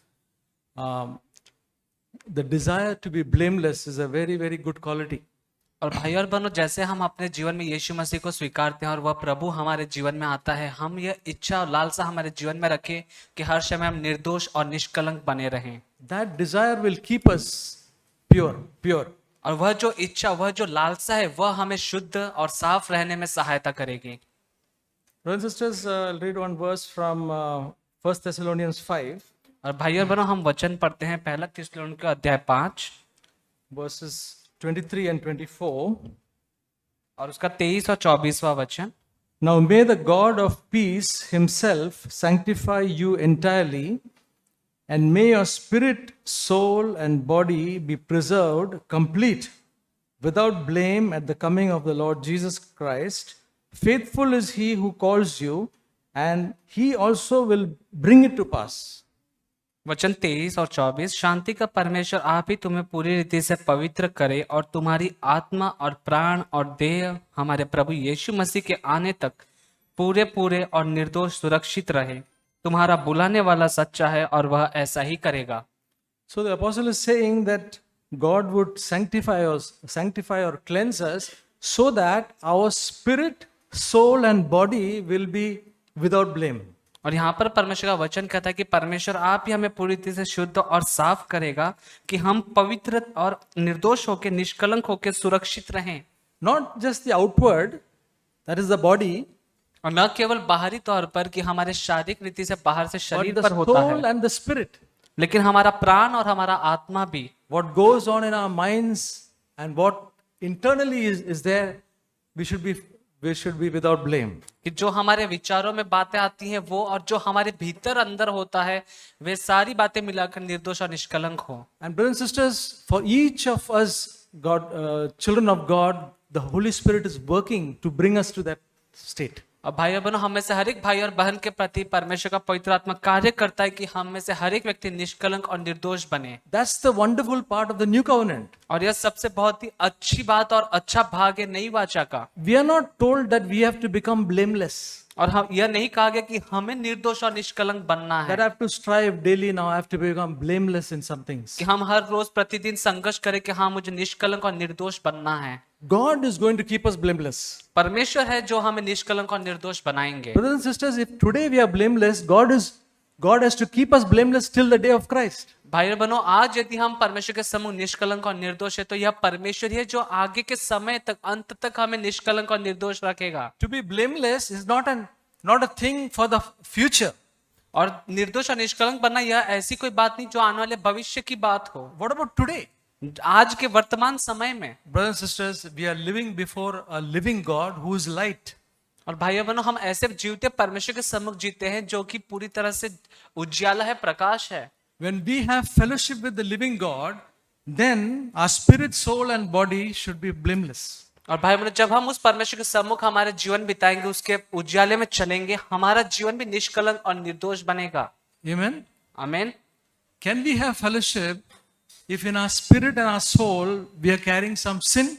the desire to be blameless is a very good quality. और भाई और बहनों, जैसे हम अपने जीवन में यीशु मसीह को स्वीकारते हैं और वह प्रभु हमारे जीवन में आता है, हम यह इच्छा और लालसा हमारे जीवन में रखें कि हर समय हम निर्दोष और निष्कलंक बने रहें। That desire will keep us pure. और वह जो इच्छा, वह जो लालसा है, वह हमें शुद्ध और साफ रहने में सहायता करेगी। Brothers and sisters, I'll read one verse from 1 Thessalonians 5, और भाई और बहनों, हम वचन पढ़ते हैं पहला थिस्सलुनीके अध्याय 5 verses 23 and 24. और उसका 23 और 24वां वचन। Now may the God of peace himself sanctify you entirely, and may your spirit, soul, and body be preserved complete, without blame at the coming of the Lord Jesus Christ. Faithful is he who calls you, and he also will bring it to pass. वचन 23 और 24। शांति का परमेश्वर आप ही तुम्हें पूरी रीति से पवित्र करे और तुम्हारी आत्मा और प्राण और देह हमारे प्रभु यीशु मसीह के आने तक पूरे और निर्दोष सुरक्षित रहे। तुम्हारा बुलाने वाला सच्चा है और वह ऐसा ही करेगा। So the apostle is saying that God would sanctify or cleanse us so that our spirit, soul and body will be without blame. और यहाँ पर परमेश्वर का वचन कहता है कि परमेश्वर आप ही हमें पूरी रीति से शुद्ध और साफ करेगा कि हम पवित्र और निर्दोष होकर, निष्कलंक होकर सुरक्षित रहें। Not just the outward, that is the body, और न केवल बाहरी तौर पर कि हमारे शारीरिक रीति से बाहर से but शरीर the पर होता है, soul and the spirit. लेकिन हमारा प्राण और हमारा आत्मा भी। What goes on in our minds and what internally is there, we should be without blame. कि जो हमारे विचारों में बातें आती हैं वो, और जो हमारे भीतर अंदर होता है, वे सारी बातें मिलाकर निर्दोष और निष्कलंक हो। And brothers and sisters, for each of us, children of God, the Holy Spirit is working to bring us to that state. और भाई और बहनों, हम में से हर एक भाई और बहन के प्रति परमेश्वर का पवित्र आत्मा कार्य करता है कि हम में से हर एक व्यक्ति निष्कलंक और निर्दोष बने। That's the wonderful part of the new covenant. और यह सबसे बहुत ही अच्छी बात और अच्छा भाग है नई वाचा का। We are not told that we have to become blameless, और हम यह नहीं कहा गया कि हमें निर्दोष और निष्कलंक बनना that है, I have to strive daily now, I have to become blameless in some things. कि हम हर रोज प्रतिदिन संघर्ष करें कि हाँ मुझे निष्कलंक और निर्दोष बनना है। God is going to keep us blameless. परमेश्वर है जो हमें निष्कलंक और निर्दोष बनाएंगे। Brothers and sisters, if today we are blameless, God has to keep us blameless till the day of Christ. भाई और बहनों, आज यदि हम परमेश्वर के सम्मुख निष्कलंक और निर्दोष है तो यह परमेश्वर ही है जो आगे के समय तक, अंत तक हमें निष्कलंक और निर्दोष रखेगा। To be blameless is not a thing for the future. और निर्दोष और निष्कलंक बनना यह ऐसी कोई बात नहीं जो आने वाले भविष्य की बात हो। What about today? आज के वर्तमान समय में Brothers and sisters, we are living before a living God who is light. और भाइयों बहनों, हम ऐसे जीवते परमेश्वर के सम्मुख जीते हैं जो कि पूरी तरह से उज्याला है, प्रकाश है। When we have fellowship with the living God, then our spirit, soul and body should be blameless. और भाई बहनों, जब हम उस परमेश्वर के सम्मुख हमारे जीवन बिताएंगे, उसके उज्याले में चलेंगे, हमारा जीवन भी निष्कलंक और निर्दोष बनेगा। Amen. आमीन। Can we have fellowship if in our spirit and our soul we are carrying some sin?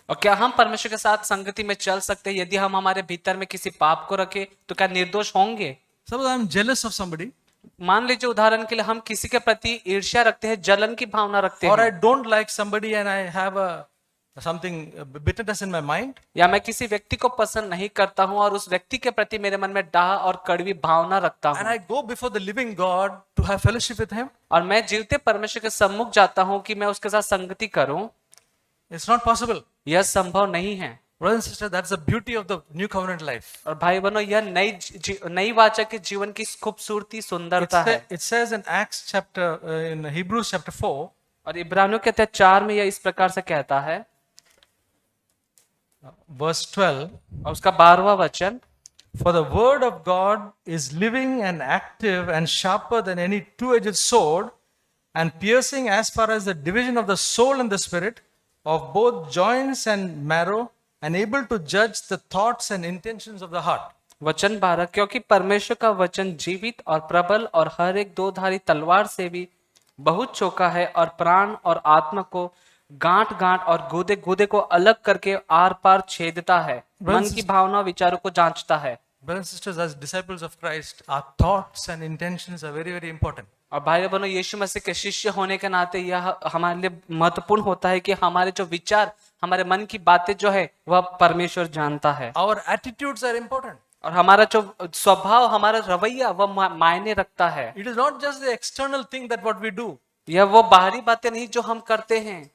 और क्या हम परमेश्वर के साथ संगति में चल सकते हैं यदि हम हमारे भीतर में किसी पाप को रखें? तो क्या निर्दोष होंगे? Suppose I am jealous of somebody, मान लीजिए उदाहरण के लिए हम किसी के प्रति ईर्ष्या रखते हैं, जलन की भावना रखते or I हैं, don't like somebody and I have something bitterness in my mind. या मैं किसी व्यक्ति को पसंद नहीं करता हूं और उस व्यक्ति के प्रति मेरे मन में डाह और कड़वी भावना रखता And हूं, I go before the living God to have fellowship with Him. और मैं जीवते परमेश्वर के सम्मुख जाता हूं कि मैं उसके साथ संगति करूं, It's not possible. यह संभव नहीं है। Brothers and sisters, that's the beauty of the new covenant life. और भाई बहनों, यह नई वाचा के जीवन की खूबसूरती, सुंदरता है। It says in Acts chapter, in Hebrews chapter 4, और इब्रानियों के 4 में यह इस प्रकार से कहता है, verse 12, और उसका 12वां वचन, for the word of God is living and active and sharper than any two-edged sword and piercing as far as the division of the soul and the spirit, of both joints and marrow, and able to judge the thoughts and intentions of the heart. वचन 12, क्योंकि परमेश्वर का वचन जीवित और प्रबल और हर एक दो धारी तलवार से भी बहुत चौका है और प्राण और आत्मा को गांठ गांठ और गूदे गूदे को अलग करके आर पार छेदता है, मन की भावना विचारों को जांचता है। Brothers and sisters, as disciples of Christ, our thoughts and intentions are very, very important. और भाई बहनों, यीशु मसीह के शिष्य होने के नाते यह हमारे लिए महत्वपूर्ण होता है कि हमारे जो विचार, हमारे मन की बातें जो है वह परमेश्वर जानता है। Our attitudes are important. और हमारा जो स्वभाव, हमारा रवैया वह मायने रखता है। It is not just the external thing that what we do. यह वो बाहरी बातें नहीं जो हम करते हैं।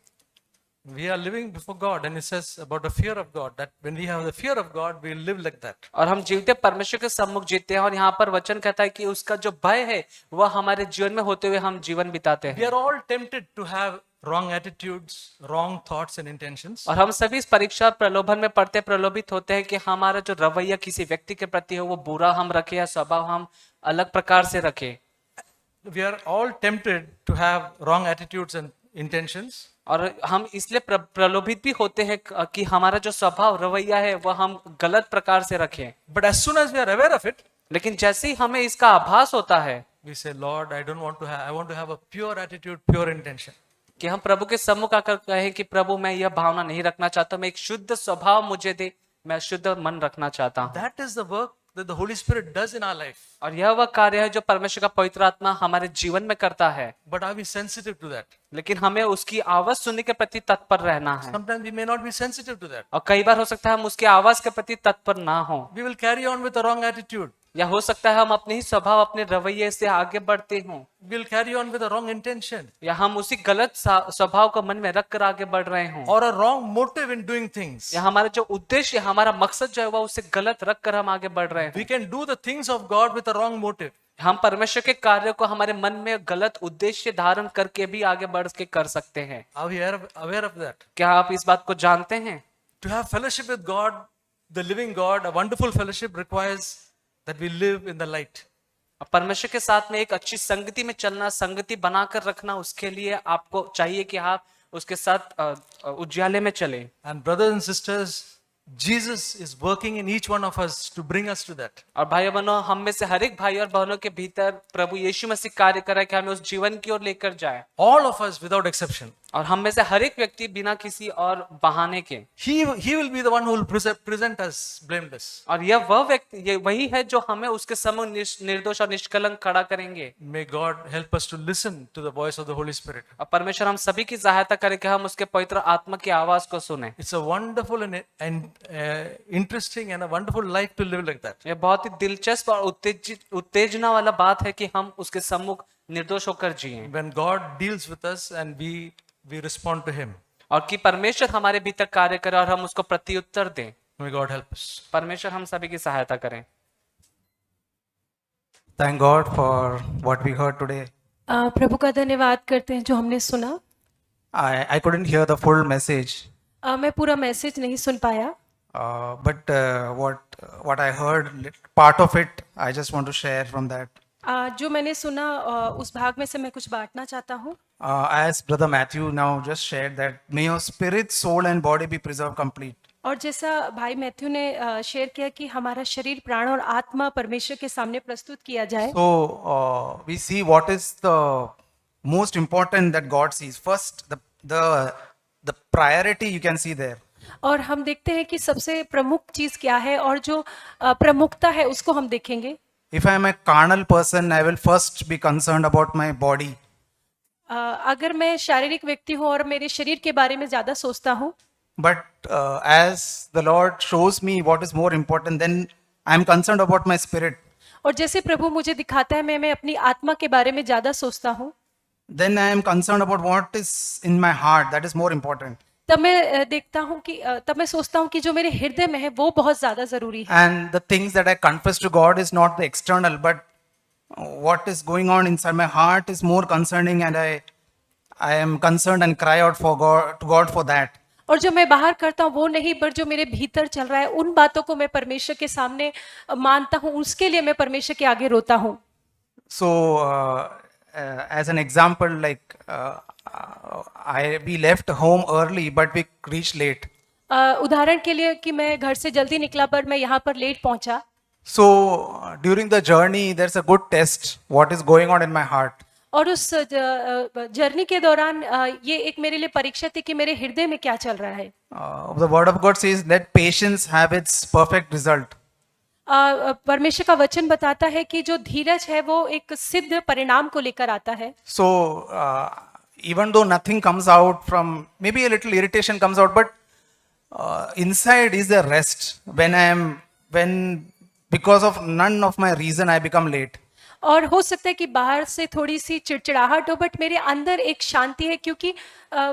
We are living before God, and it says about the fear of God that when we have the fear of God, we live like that. और हम जीवते परमेश्वर के सम्मुख जीते हैं, और यहाँ पर वचन कहता है कि उसका जो भय है वह हमारे जीवन में होते हुए हम जीवन बिताते We हैं। are all tempted to have wrong attitudes, wrong thoughts and intentions. और हम सभी इस परीक्षा प्रलोभन में पड़ते प्रलोभित होते हैं कि हमारा जो रवैया किसी व्यक्ति के प्रति हो वो बुरा हम रखे या स्वभाव हम अलग प्रकार से रखे। We are all tempted to have wrong attitudes and intentions. और हम इसलिए प्रलोभित भी होते हैं कि हमारा जो स्वभाव रवैया है वह हम गलत प्रकार से रखें। But as soon as we are aware of it, लेकिन जैसे ही हमें इसका आभास होता है we say, Lord, I want to have a pure attitude, pure intention. कि हम प्रभु के सम्मुख आकर कहें कि प्रभु मैं यह भावना नहीं रखना चाहता, मैं एक शुद्ध स्वभाव मुझे दे, मैं शुद्ध मन रखना चाहता हूँ। That is the work that the Holy Spirit does in our life. और यह वह कार्य है जो परमेश्वर का पवित्र आत्मा हमारे जीवन में करता है। But are we sensitive to that? लेकिन हमें उसकी आवाज सुनने के प्रति तत्पर रहना है। Sometimes we may not be sensitive to that. और कई बार हो सकता है हम उसकी आवाज के प्रति तत्पर ना हो, We will carry on with a wrong attitude. या हो सकता है हम अपने ही स्वभाव, अपने रवैये से आगे बढ़ते हों, We will carry on with a wrong intention या हम उसी गलत स्वभाव को मन में रख कर आगे बढ़ रहे हों, or a wrong motive in doing things. या हमारा जो उद्देश्य, हमारा मकसद जो है वह उसे गलत रख कर हम आगे बढ़ रहे We हैं। can do the things of God with a wrong motive. हम परमेश्वर के कार्य को हमारे मन में गलत उद्देश्य धारण करके भी आगे बढ़ के कर सकते हैं। Are we aware of that? क्या आप इस बात को जानते हैं? To have fellowship with God, the living God, a wonderful fellowship requires that we live in the light. परमेश्वर के साथ में एक अच्छी संगति में चलना, संगति बनाकर रखना, उसके लिए आपको चाहिए कि आप उसके साथ उज्याले में चले। And brothers and sisters, Jesus is working in each one of us to bring us to that. और भाई बहनों, हम में से हर एक भाई और बहनों के भीतर प्रभु यीशु मसीह कार्य कर रहा है कि हमें उस जीवन की ओर लेकर जाए। All of us without exception. और हम में से हर एक व्यक्ति बिना किसी और बहाने के, He will be the one who will present us blameless. और यह वह व्यक्ति, ये वही है जो हमें उसके समूह निर्दोष और निष्कलंक खड़ा करेंगे। May God help us to listen to the voice of the Holy Spirit. और परमेश्वर हम सभी की सहायता करे कि हम उसके पवित्र आत्मा की आवाज को सुने। It's a wonderful and interesting and a wonderful life to live like that. यह बहुत ही दिलचस्प और उत्तेजना वाला बात है कि हम उसके सम्मुख निर्दोष होकर जिए, When God deals with us and we respond to Him. और कि परमेश्वर हमारे भीतर कार्य करे और हम उसको प्रत्युत्तर दें। May God help us. परमेश्वर हम सभी की सहायता करें। Thank God for what we heard today. प्रभु का धन्यवाद करते हैं जो हमने सुना। I couldn't hear the full message, मैं पूरा मैसेज नहीं सुन पाया, but what I heard, part of it, I just want to share from that. जो मैंने सुना उस भाग में से मैं कुछ बांटना चाहता हूँ। As Brother Matthew now just shared that, may your spirit, soul, and body be preserved complete. और जैसा भाई मैथ्यू ने शेयर किया कि हमारा शरीर, प्राण और आत्मा परमेश्वर के सामने प्रस्तुत किया जाए। So we see what is the most important that God sees. First, the priority you can see there. और हम देखते हैं कि सबसे प्रमुख चीज क्या है, और जो प्रमुखता है उसको हम देखेंगे। If I am a carnal person, I will first be concerned about my body. अगर मैं शारीरिक व्यक्ति हूँ और मेरे शरीर के बारे में ज्यादा सोचता हूँ, But as the Lord shows me what is more important, then I am concerned about my spirit. और जैसे प्रभु मुझे दिखाता है मैं अपनी आत्मा के बारे में ज्यादा सोचता हूँ, Then I am concerned about what is in my heart. That is more important. तब मैं देखता हूँ कि तब मैं सोचता हूँ कि जो मेरे हृदय में है वो बहुत ज्यादा जरूरी है। And the things that I confess to God is not the external, but what is going on inside my heart is more concerning, and I am concerned and cry out for God, to God for that. और जो मैं बाहर करता हूँ वो नहीं, पर जो मेरे भीतर चल रहा है उन बातों को मैं परमेश्वर के सामने मानता हूँ, उसके लिए मैं परमेश्वर के आगे रोता हूँ। So, as an example, like we left home early, but we reached late. उदाहरण के लिए कि मैं घर से जल्दी निकला पर मैं यहाँ पर लेट पहुंचा। So, during the journey, there's a good test what is going on in my heart. और उस जर्नी के दौरान ये एक मेरे लिए परीक्षा थी कि मेरे हृदय में क्या चल रहा है। The word of God says, let patience have its perfect result. परमेश्वर का वचन बताता है कि जो धीरज है वो एक सिद्ध परिणाम को लेकर आता है। So, even though nothing comes out from, maybe a little irritation comes out, but inside is a rest when because of none of my reason I become late. और हो सकता है कि बाहर से थोड़ी सी चिड़चिड़ाहट हो, बट मेरे अंदर एक शांति है क्योंकि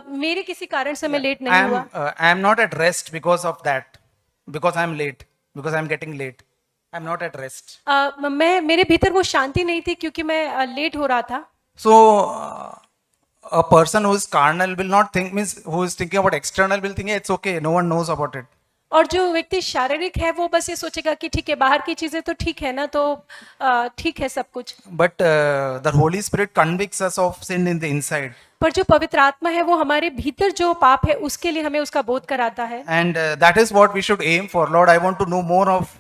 मेरे किसी कारण से मैं लेट नहीं हुआ। I am not at rest because of that, because I am late, because I am getting late. I am not at rest. मैं मेरे भीतर वो शांति नहीं थी क्योंकि मैं लेट हो रहा था। So, a person who is carnal will not think, means who is thinking about external will think, it's okay, no one knows about it. और जो व्यक्ति शारीरिक है वो बस ये सोचेगा कि ठीक है, बाहर की चीजें तो ठीक है ना, तो ठीक है सब कुछ। But the Holy Spirit convicts us of sin in the inside. पर जो पवित्र आत्मा है वो हमारे भीतर जो पाप है उसके लिए हमें उसका बोध कराता है। And that is what we should aim for. Lord, I want to know more of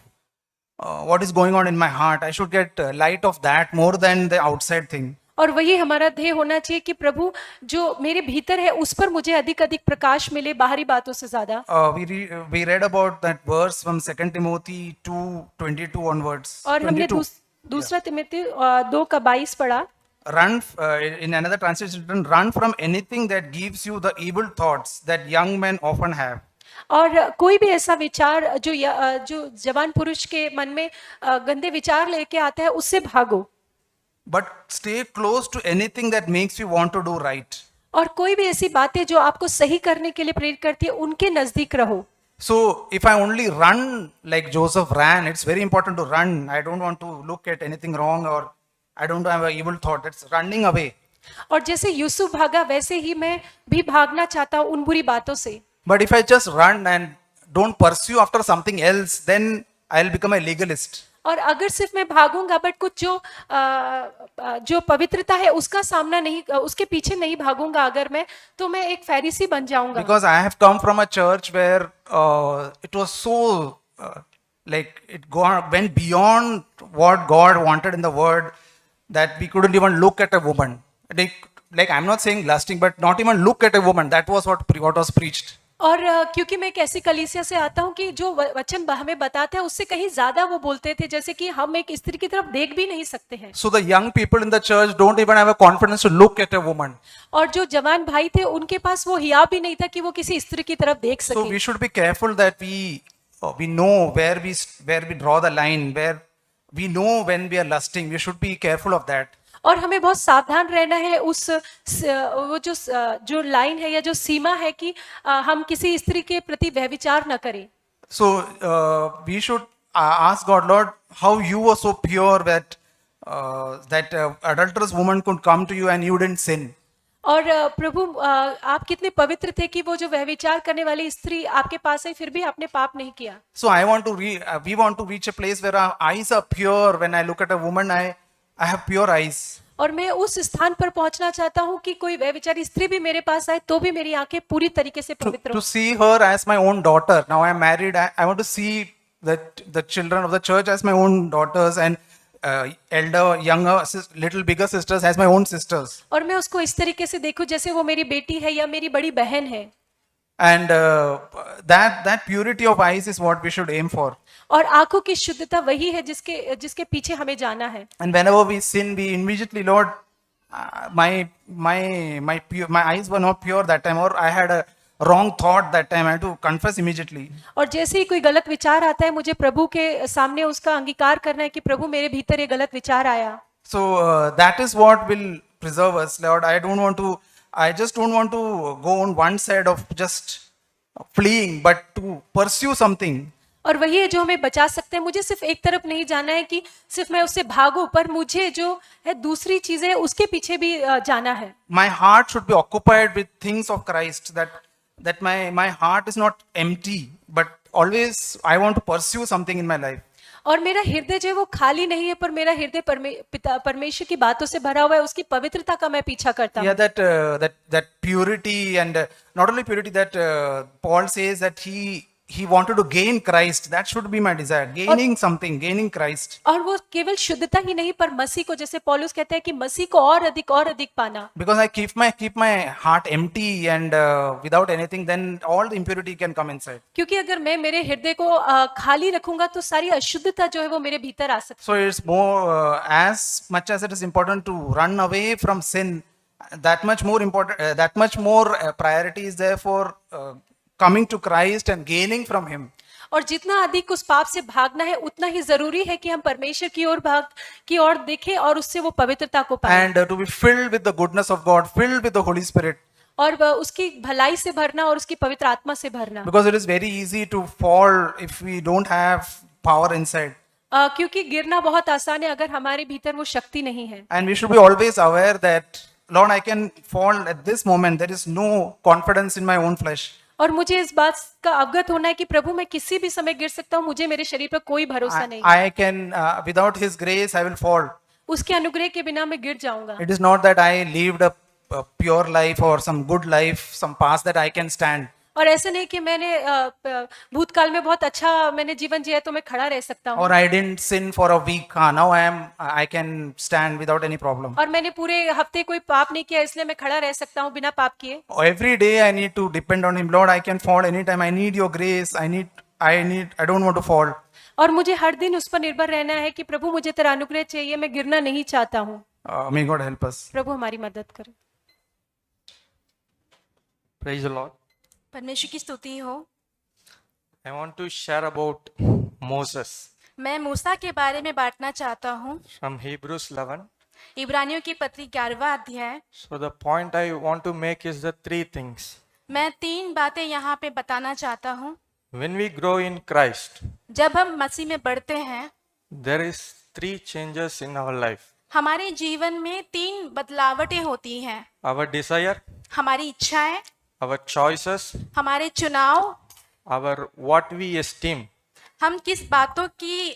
what is going on in my heart. I should get light of that more than the outside thing. और वही हमारा ध्येय होना चाहिए कि प्रभु जो मेरे भीतर है उस पर मुझे अधिक अधिक प्रकाश मिले, बाहरी बातों से ज्यादा। We read about that verse from 2 Timothy 2:22 onwards. और हमने 22. दूसरा तिमोथी 2:22 पढ़ा। Run, in another translation, run from anything that gives you the evil thoughts that young men often have. और कोई भी ऐसा विचार जो जवान पुरुष के मन में गंदे विचार लेके आता है उससे भागो। But stay close to anything that makes you want to do right. और कोई भी ऐसी बातें जो आपको सही करने के लिए प्रेरित करती है उनके नजदीक रहो। So if I only run like Joseph ran, it's very important to run. I don't want to look at anything wrong, or I don't have an evil thought. It's running away. और जैसे यूसुफ भागा वैसे ही मैं भी भागना चाहता हूँ उन बुरी बातों से। But if I just run and don't pursue after something else, then I'll become a legalist. और अगर सिर्फ मैं भागूंगा बट कुछ जो पवित्रता है उसका सामना नहीं, उसके पीछे नहीं भागूंगा अगर मैं, तो मैं एक फरीसी बन जाऊंगा. Because I have come from a church where it was so like went beyond what God wanted in the word that we couldn't even look at a woman. Like I'm not saying lusting, but not even look at a woman. That was what was preached. और क्योंकि मैं एक ऐसी कलीसिया से आता हूँ कि जो वचन हमें बताता है उससे कहीं ज्यादा वो बोलते थे, जैसे कि हम एक स्त्री की तरफ देख भी नहीं सकते हैं. So the young people in the church don't even have a confidence to look at a woman. और जो जवान भाई थे उनके पास वो हिया भी नहीं था कि वो किसी स्त्री की तरफ देख So सके. we should be careful that we know where we draw the line, where we know when we are lusting. We should be careful of that. और हमें बहुत सावधान रहना है वो जो लाइन है या जो सीमा है कि हम किसी स्त्री के प्रति व्यभिचार न करें. So we should ask God, Lord, how you were so pure that adulterous woman could come to you and you didn't sin. और प्रभु आप कितने पवित्र थे कि वो जो व्यभिचार करने वाली स्त्री आपके पास आई फिर भी आपने पाप नहीं किया. So I want to we want to reach a place where our eyes are pure. When I look at a woman, I have pure eyes. और मैं उस स्थान पर पहुंचना चाहता हूं कि कोई व्यभिचारी स्त्री भी मेरे पास आए तो भी मेरी आंखें पूरी तरीके से पवित्र To हो. see her as my own daughter. Now I am married. I want to see the children of the church as my own daughters and elder, younger, little bigger sisters as my own sisters. और मैं उसको इस तरीके से देखूं जैसे वो मेरी बेटी है या मेरी बड़ी बहन है. And that purity of eyes is what we should aim for. और आंखों की शुद्धता वही है जिसके पीछे हमें जाना है. And whenever we sin, we immediately, Lord, my eyes were not pure that time, or I had a wrong thought that time. I had to confess immediately. और जैसे ही कोई गलत विचार आता है मुझे प्रभु के सामने उसका अंगीकार करना है कि प्रभु मेरे भीतर ये गलत विचार आया. So that is what will preserve us, Lord. I just don't want to go on one side of just fleeing, but to pursue something. और वही है जो हमें बचा सकते हैं. मुझे सिर्फ एक तरफ नहीं जाना है कि सिर्फ मैं उससे भागूं, पर मुझे जो है दूसरी चीजें उसके पीछे भी जाना है. My heart should be occupied with things of Christ, that my heart is not empty, but always I want to pursue something in my life. और मेरा हृदय जो है वो खाली नहीं है, पर मेरा हृदय परमेश्वर की बातों से भरा हुआ है, उसकी पवित्रता का मैं पीछा करता हूँ. Yeah, that purity, and not only purity, that Paul says that he wanted to gain Christ. That should be my desire. Gaining Christ. और वो केवल शुद्धता ही नहीं पर मसीह को, जैसे पौलुस कहते हैं कि मसीह को और अधिक पाना. Because I keep my heart empty and without anything, then all the impurity can come inside. क्योंकि अगर मैं मेरे हृदय को खाली रखूंगा तो सारी अशुद्धता जो है वो मेरे भीतर आ सकती So it's more as much as it is important to run away from sin, that much more important. That much more priority is there for coming to Christ and gaining from Him. और जितना अधिक उस पाप से भागना है उतना ही जरूरी है कि हम परमेश्वर की ओर देखें और उससे वो पवित्रता को पाएं. And to be filled with the goodness of God, filled with the Holy Spirit. और उसकी भलाई से भरना और उसकी पवित्र आत्मा से भरना. Because it is very easy to fall if we don't have power inside. क्योंकि गिरना बहुत आसान है अगर हमारे भीतर वो शक्ति नहीं है. And we should be always aware that, Lord, I can fall at this moment. There is no confidence in my own flesh. और मुझे इस बात का अवगत होना है कि प्रभु मैं किसी भी समय गिर सकता हूँ, मुझे मेरे शरीर पर कोई भरोसा नहीं. I can, without His grace, I will fall. उसके अनुग्रह के बिना मैं गिर जाऊंगा. It is not that I lived a pure life or some good life, some past that I can stand. और ऐसे नहीं कि मैंने भूतकाल में बहुत अच्छा मैंने जीवन जिया तो मैं खड़ा रह सकता हूँ. Or I didn't sin for a week. Now I can stand without any problem. और मैंने पूरे हफ्ते कोई पाप नहीं किया इसलिए मैं खड़ा रह सकता हूँ बिना पाप किए. Every day I need to depend on Him. Lord, I can fall anytime. I need Your grace. I don't want to fall. और मुझे हर दिन उस पर निर्भर रहना है कि प्रभु मुझे तेरा अनुग्रह चाहिए, मैं गिरना नहीं चाहता हूँ. May God help us. प्रभु हमारी मदद करे. Praise the Lord. परमेश्वर की स्तुति हो. I want to share about Moses मैं मूसा के बारे में बांटना चाहता हूँ. from Hebrews 11. इब्रानियों की पत्री 11वां अध्याय. So the point I want to make is the three things. मैं 3 बातें यहाँ पे बताना चाहता हूँ. When we grow in Christ, जब हम मसीह में बढ़ते हैं, there is 3 changes in our life. हमारे जीवन में 3 बदलावटें होती हैं. Our desire, हमारी इच्छाएं, our choices, हमारे चुनाव, our what we esteem. हम किस बातों की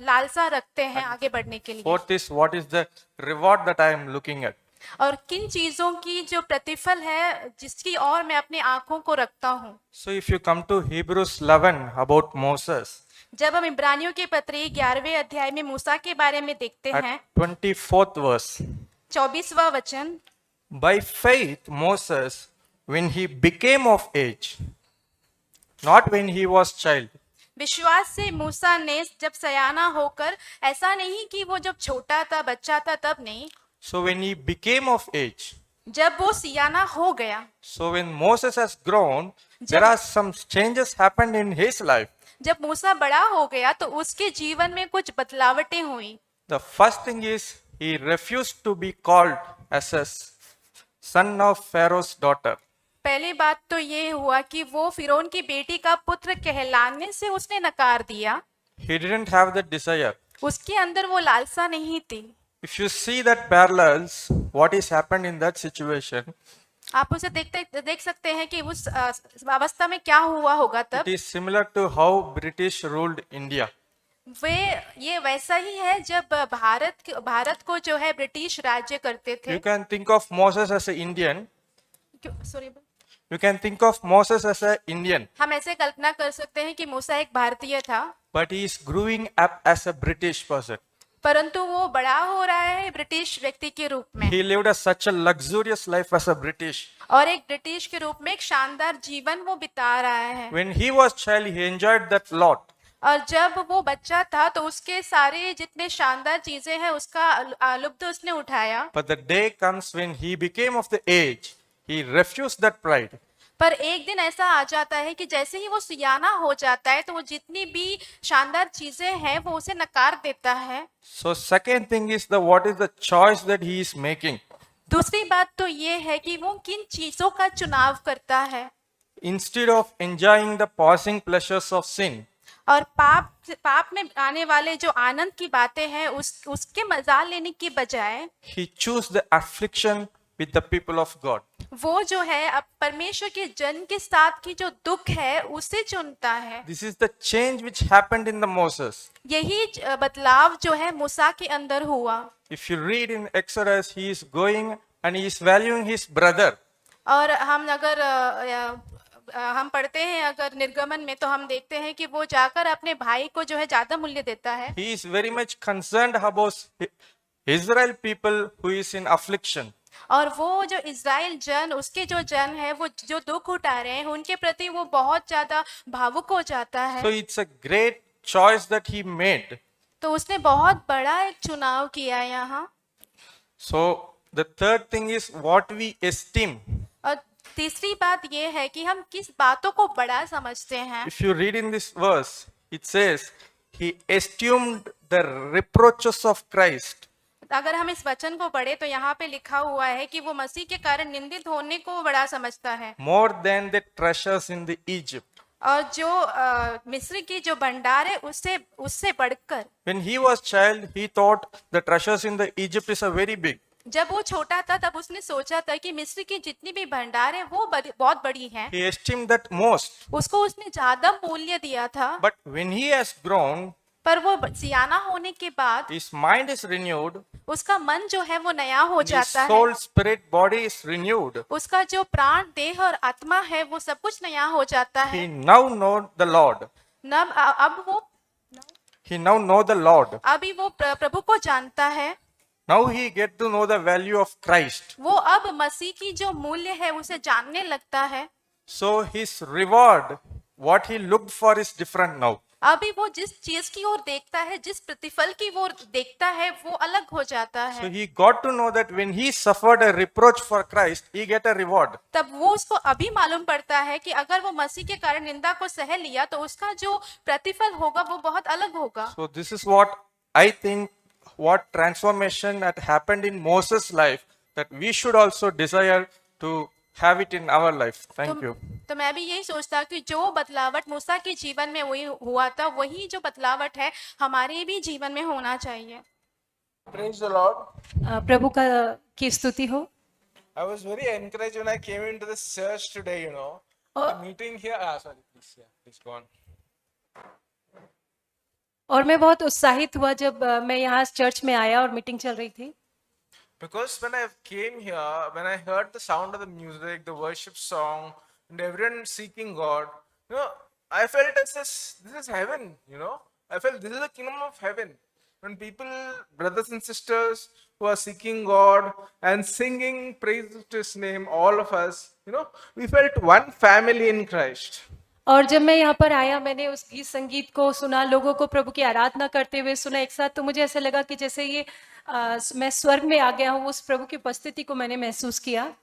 लालसा रखते हैं आगे बढ़ने के लिए, Fourth is what is the reward that I am looking at. और किन चीजों की जो प्रतिफल है जिसकी ओर मैं अपनी आंखों को रखता हूँ। So if you come to Hebrews 11 about Moses, जब हम इब्रानियों के पत्री 11वें अध्याय में मूसा के बारे में देखते हैं, at 24th verse, 24वां वचन, by faith Moses, when he became of age, not when he was child, विश्वास से मूसा ने जब सयाना होकर, ऐसा नहीं कि वो जब छोटा था बच्चा था तब नहीं, so when he became of age, जब वो सियाना हो गया, so when Moses has grown, there are some changes happened in his life. जब मूसा बड़ा हो गया तो उसके जीवन में कुछ बदलावटें हुई। The first thing is he refused to be called as a son of Pharaoh's daughter. पहली बात तो ये हुआ कि वो फिरौन की बेटी का पुत्र कहलाने से उसने नकार दिया। He didn't have that desire. उसके अंदर वो लालसा नहीं थी। If you see that parallels, what is happened in that situation, आप उसे देख सकते हैं कि उस अवस्था में क्या हुआ होगा it तब। is similar to how British ruled India. ये वैसा ही है जब भारत को जो है ब्रिटिश राज्य करते थे। You can think of Moses as an Indian. Sorry, You can think of Moses as an Indian, हम ऐसे कल्पना कर सकते हैं कि मूसा एक भारतीय था, but he is growing up as a British person. परंतु वो बड़ा हो रहा है ब्रिटिश व्यक्ति के रूप में, He lived such a luxurious life as a British. और एक ब्रिटिश के रूप में एक शानदार जीवन वो बिता रहा है। When he was child, he enjoyed that lot. और जब वो बच्चा था तो उसके सारे जितने शानदार चीजें हैं उसका लुत्फ उसने उठाया। But the day comes when he became of the age, he refused that pride. पर एक दिन ऐसा आ जाता है कि जैसे ही वो सियाना हो जाता है तो वो जितनी भी शानदार चीजें हैं वो उसे नकार देता है। So second thing is what is the choice that he is making. दूसरी बात तो ये है कि वो किन चीजों का चुनाव करता है। Instead of enjoying the passing pleasures of sin, और पाप में आने वाले जो आनंद की बातें हैं उसके मजा लेने की बजाय he chose the affliction with the people of God. वो जो है अब परमेश्वर के जन के साथ की जो दुख है उसे चुनता है। This is the change which happened in the Moses. यही बदलाव जो है मूसा के अंदर हुआ। If you read in Exodus, he is going and he is valuing his brother. और हम अगर हम पढ़ते हैं अगर निर्गमन में तो हम देखते हैं कि वो जाकर अपने भाई को जो है ज्यादा मूल्य देता है। He is very much concerned about Israel people who is in affliction. और वो जो इज़राइल जन उसके जो जन है वो जो दुख उठा रहे हैं उनके प्रति वो बहुत ज्यादा भावुक हो जाता है। So it's a great choice that he made. तो उसने बहुत बड़ा एक चुनाव किया यहाँ। So the third thing is what we esteem. और तीसरी बात ये है कि हम किस बातों को बड़ा समझते हैं। If you read in this verse, it says he esteemed the reproaches of Christ अगर हम इस वचन को पढ़े तो यहाँ पे लिखा हुआ है कि वो मसीह के कारण निंदित होने को बड़ा समझता है more than the treasures in the Egypt. और जो मिस्र की जो भंडार है उससे बढ़कर। When he was child, he thought the treasures in the Egypt is a very big. जब वो छोटा था तब उसने सोचा था कि मिस्र की जितनी भी भंडार है वो बहुत बड़ी है। He esteemed that most. उसको उसने ज्यादा मूल्य दिया था। But when he has grown, पर वो सियाना होने के बाद his mind is renewed, उसका मन जो है वो नया हो his जाता है। soul, spirit, body is renewed. उसका जो प्राण देह और आत्मा है वो सब कुछ नया हो जाता है। He now know the Lord. He now know the Lord. अभी वो प्रभु को जानता है। Now he get to know the value of Christ. वो अब मसीह की जो मूल्य है उसे जानने लगता है। So his reward, what he looked for is different now. अभी वो जिस चीज की ओर देखता है जिस प्रतिफल की ओर देखता है वो अलग हो जाता है। So he got to know that when he suffered a reproach for Christ, he get a reward. तब वो उसको अभी मालूम पड़ता है कि अगर वो मसीह के कारण निंदा को सह लिया तो उसका जो प्रतिफल होगा वो बहुत अलग होगा। So this is what I think, what transformation that happened in Moses' life, that we should also desire to have it in our life. Thank you. तो मैं भी यही सोचता कि जो बदलावट मूसा के जीवन में हुआ था वही जो बदलावट है हमारे भी जीवन में होना चाहिए। Praise the Lord. प्रभु का की स्तुति हो। I was very encouraged when I came into this church today, you know. Oh. The meeting here. Sorry, please. Yeah, please go on. और मैं बहुत उत्साहित हुआ जब मैं यहाँ चर्च में आया और मीटिंग चल रही थी, Because when I came here, when I heard the sound of the music, the worship song, and everyone seeking God, I felt as this is heaven, I felt this is the kingdom of heaven. When people, brothers and sisters who are seeking God and singing praise to His name, all of us, we felt one family in Christ. और जब मैं यहाँ पर आया मैंने उस गीत संगीत को सुना, लोगों को प्रभु की आराधना करते हुए सुना एक साथ, तो मुझे ऐसा लगा कि जैसे ये मैं स्वर्ग में आ गया हूँ, उस प्रभु की उपस्थिति को मैंने महसूस किया।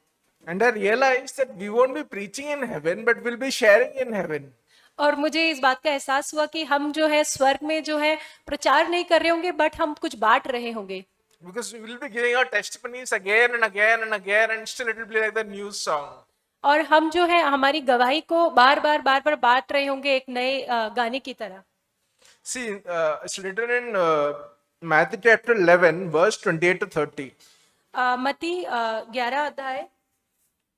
And I realized that we won't be preaching in heaven, but we'll be sharing in heaven. और मुझे इस बात का एहसास हुआ कि हम जो है स्वर्ग में जो है प्रचार नहीं कर रहे होंगे, बट हम कुछ बांट रहे होंगे। Because we will be giving our testimonies again and again and again, and still it will be like the news song. और हम जो है हमारी गवाही को बार बार बांट रहे होंगे एक नए गाने की तरह। See, it's written in Matthew chapter 11, verse 28 to 30. मत्ती 11 अध्याय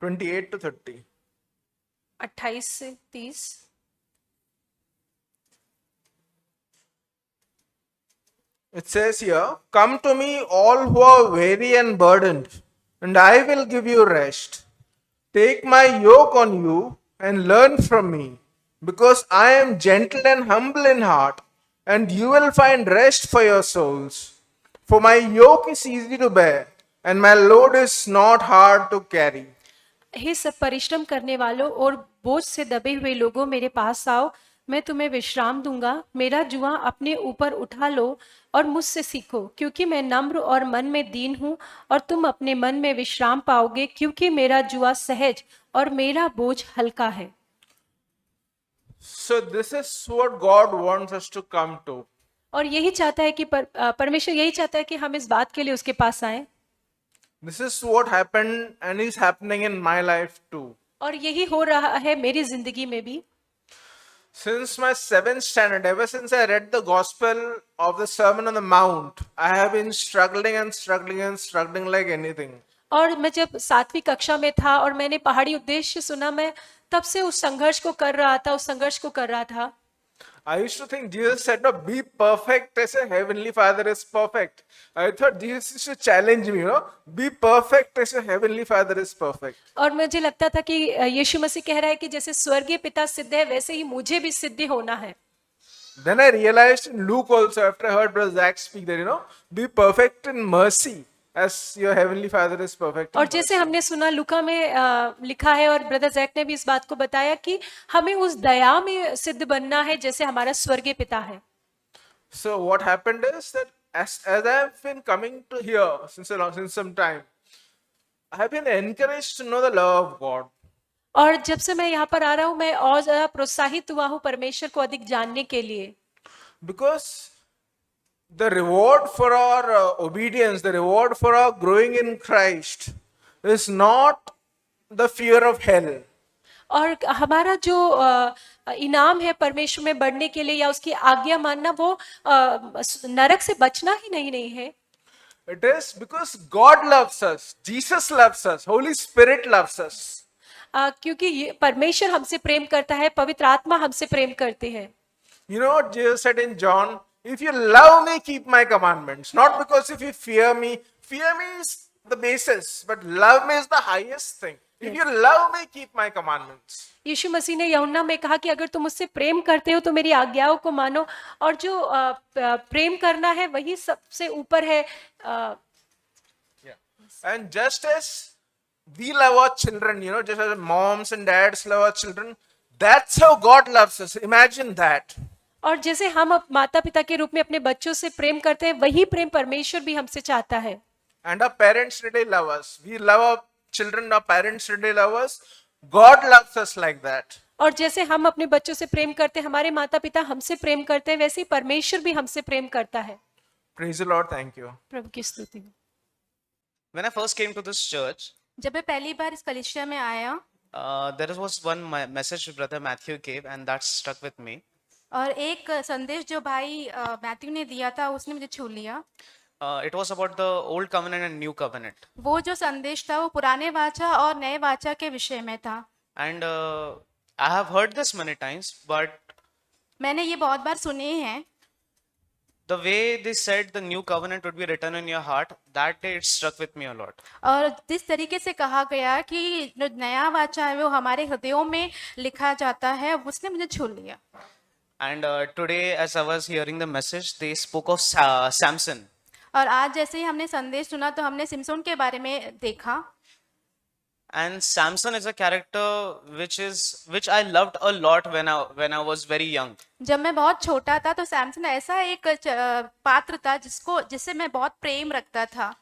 28 to 30. 28 से 30। It says here, "Come to me, all who are weary and burdened, and I will give you rest. Take my yoke on you and learn from me, because I am gentle and humble in heart, and you will find rest for your souls. For my yoke is easy to bear, and my load is not hard to carry." हे सब परिश्रम करने वालों और बोझ से दबे हुए लोगों, मेरे पास आओ, मैं तुम्हें विश्राम दूंगा। मेरा जुआ अपने ऊपर उठा लो और मुझसे सीखो, क्योंकि मैं नम्र और मन में दीन हूँ, और तुम अपने मन में विश्राम पाओगे, क्योंकि मेरा जुआ सहज और मेरा बोझ हल्का है। So this is what God wants us to come to. और यही चाहता है कि परमेश्वर यही चाहता है कि हम इस बात के लिए उसके पास आए। This is what happened and is happening in my life too. और यही हो रहा है मेरी जिंदगी में भी। Since my 7th standard, ever since I read the Gospel of the Sermon on the Mount, I have been struggling and struggling and struggling like anything. और मैं जब 7वीं कक्षा में था और मैंने पहाड़ी उद्देश्य सुना, मैं तब से उस संघर्ष को कर रहा था। I used to think Jesus said, "No, be perfect as your heavenly Father is perfect." I thought Jesus used to challenge me, be perfect as your heavenly Father is perfect. और मुझे लगता था कि यीशु मसीह कह रहा है कि जैसे स्वर्गीय पिता सिद्ध है, वैसे ही मुझे भी सिद्ध होना है। Then I realized in Luke also, after I heard Brother Zach speak that, be perfect in mercy as your heavenly Father is perfect in और mercy. जैसे हमने सुना लूका में लिखा है, और ब्रदर जैक ने भी इस बात को बताया कि हमें उस दया में सिद्ध बनना है जैसे हमारा स्वर्गीय पिता है। So what happened is that as I have been coming to here since some time, I have been encouraged to know the love of God. और जब से मैं यहाँ पर आ रहा हूँ, मैं और ज्यादा प्रोत्साहित हुआ हूँ परमेश्वर को अधिक जानने के लिए। Because the reward for our obedience, the reward for our growing in Christ is not the fear of hell. और हमारा जो इनाम है परमेश्वर में बढ़ने के लिए या उसकी आज्ञा मानना, वो नरक से बचना ही नहीं है। It is because God loves us, Jesus loves us, Holy Spirit loves us. क्योंकि ये परमेश्वर हमसे प्रेम करता है, पवित्र आत्मा हमसे प्रेम करते हैं। You know what Jesus said in John? If you love me, keep my commandments. Not because if you fear me is the basis, but love me is the highest thing. If you love me, keep my commandments. यीशु मसीह ने यूहन्ना में कहा कि अगर तुम मुझसे प्रेम करते हो तो मेरी आज्ञाओं को मानो, और जो प्रेम करना है वही सबसे ऊपर है। And just as we love our children, just as moms and dads love our children, that's how God loves us. Imagine that. और जैसे हम माता पिता के रूप में अपने बच्चों से प्रेम करते हैं, वही प्रेम परमेश्वर भी हमसे चाहता है। And our parents really love us. We love our children, our parents really love us. God loves us like that. और जैसे हम अपने बच्चों से प्रेम करते हैं, हमारे माता पिता हमसे प्रेम करते हैं, वैसे ही परमेश्वर भी हमसे प्रेम करता है। Praise the Lord. Thank you. प्रभु की स्तुति। When I first came to this church, जब मैं पहली बार इस कलीसिया में आया, there was one message Brother Matthew gave, and that stuck with me. और एक संदेश जो भाई मैथ्यू ने दिया था, उसने मुझे छू लिया। It was about the old covenant and new covenant. वो जो संदेश था वो पुराने वाचा और नए वाचा के विषय में था। And I have heard this many times, but मैंने ये बहुत बार सुने हैं, the way they said the new covenant would be written in your heart, that day it struck with me a lot. और जिस तरीके से कहा गया कि जो नया वाचा है वो हमारे हृदयों में लिखा जाता है, उसने मुझे छू लिया। And today, as I was hearing the message, they spoke of Samson. और आज जैसे ही हमने संदेश सुना तो हमने सिमसोन के बारे में देखा। And Samson is a character which I loved a lot when I was very young. जब मैं बहुत छोटा था तो सैमसन ऐसा एक पात्र था जिससे मैं बहुत प्रेम रखता था।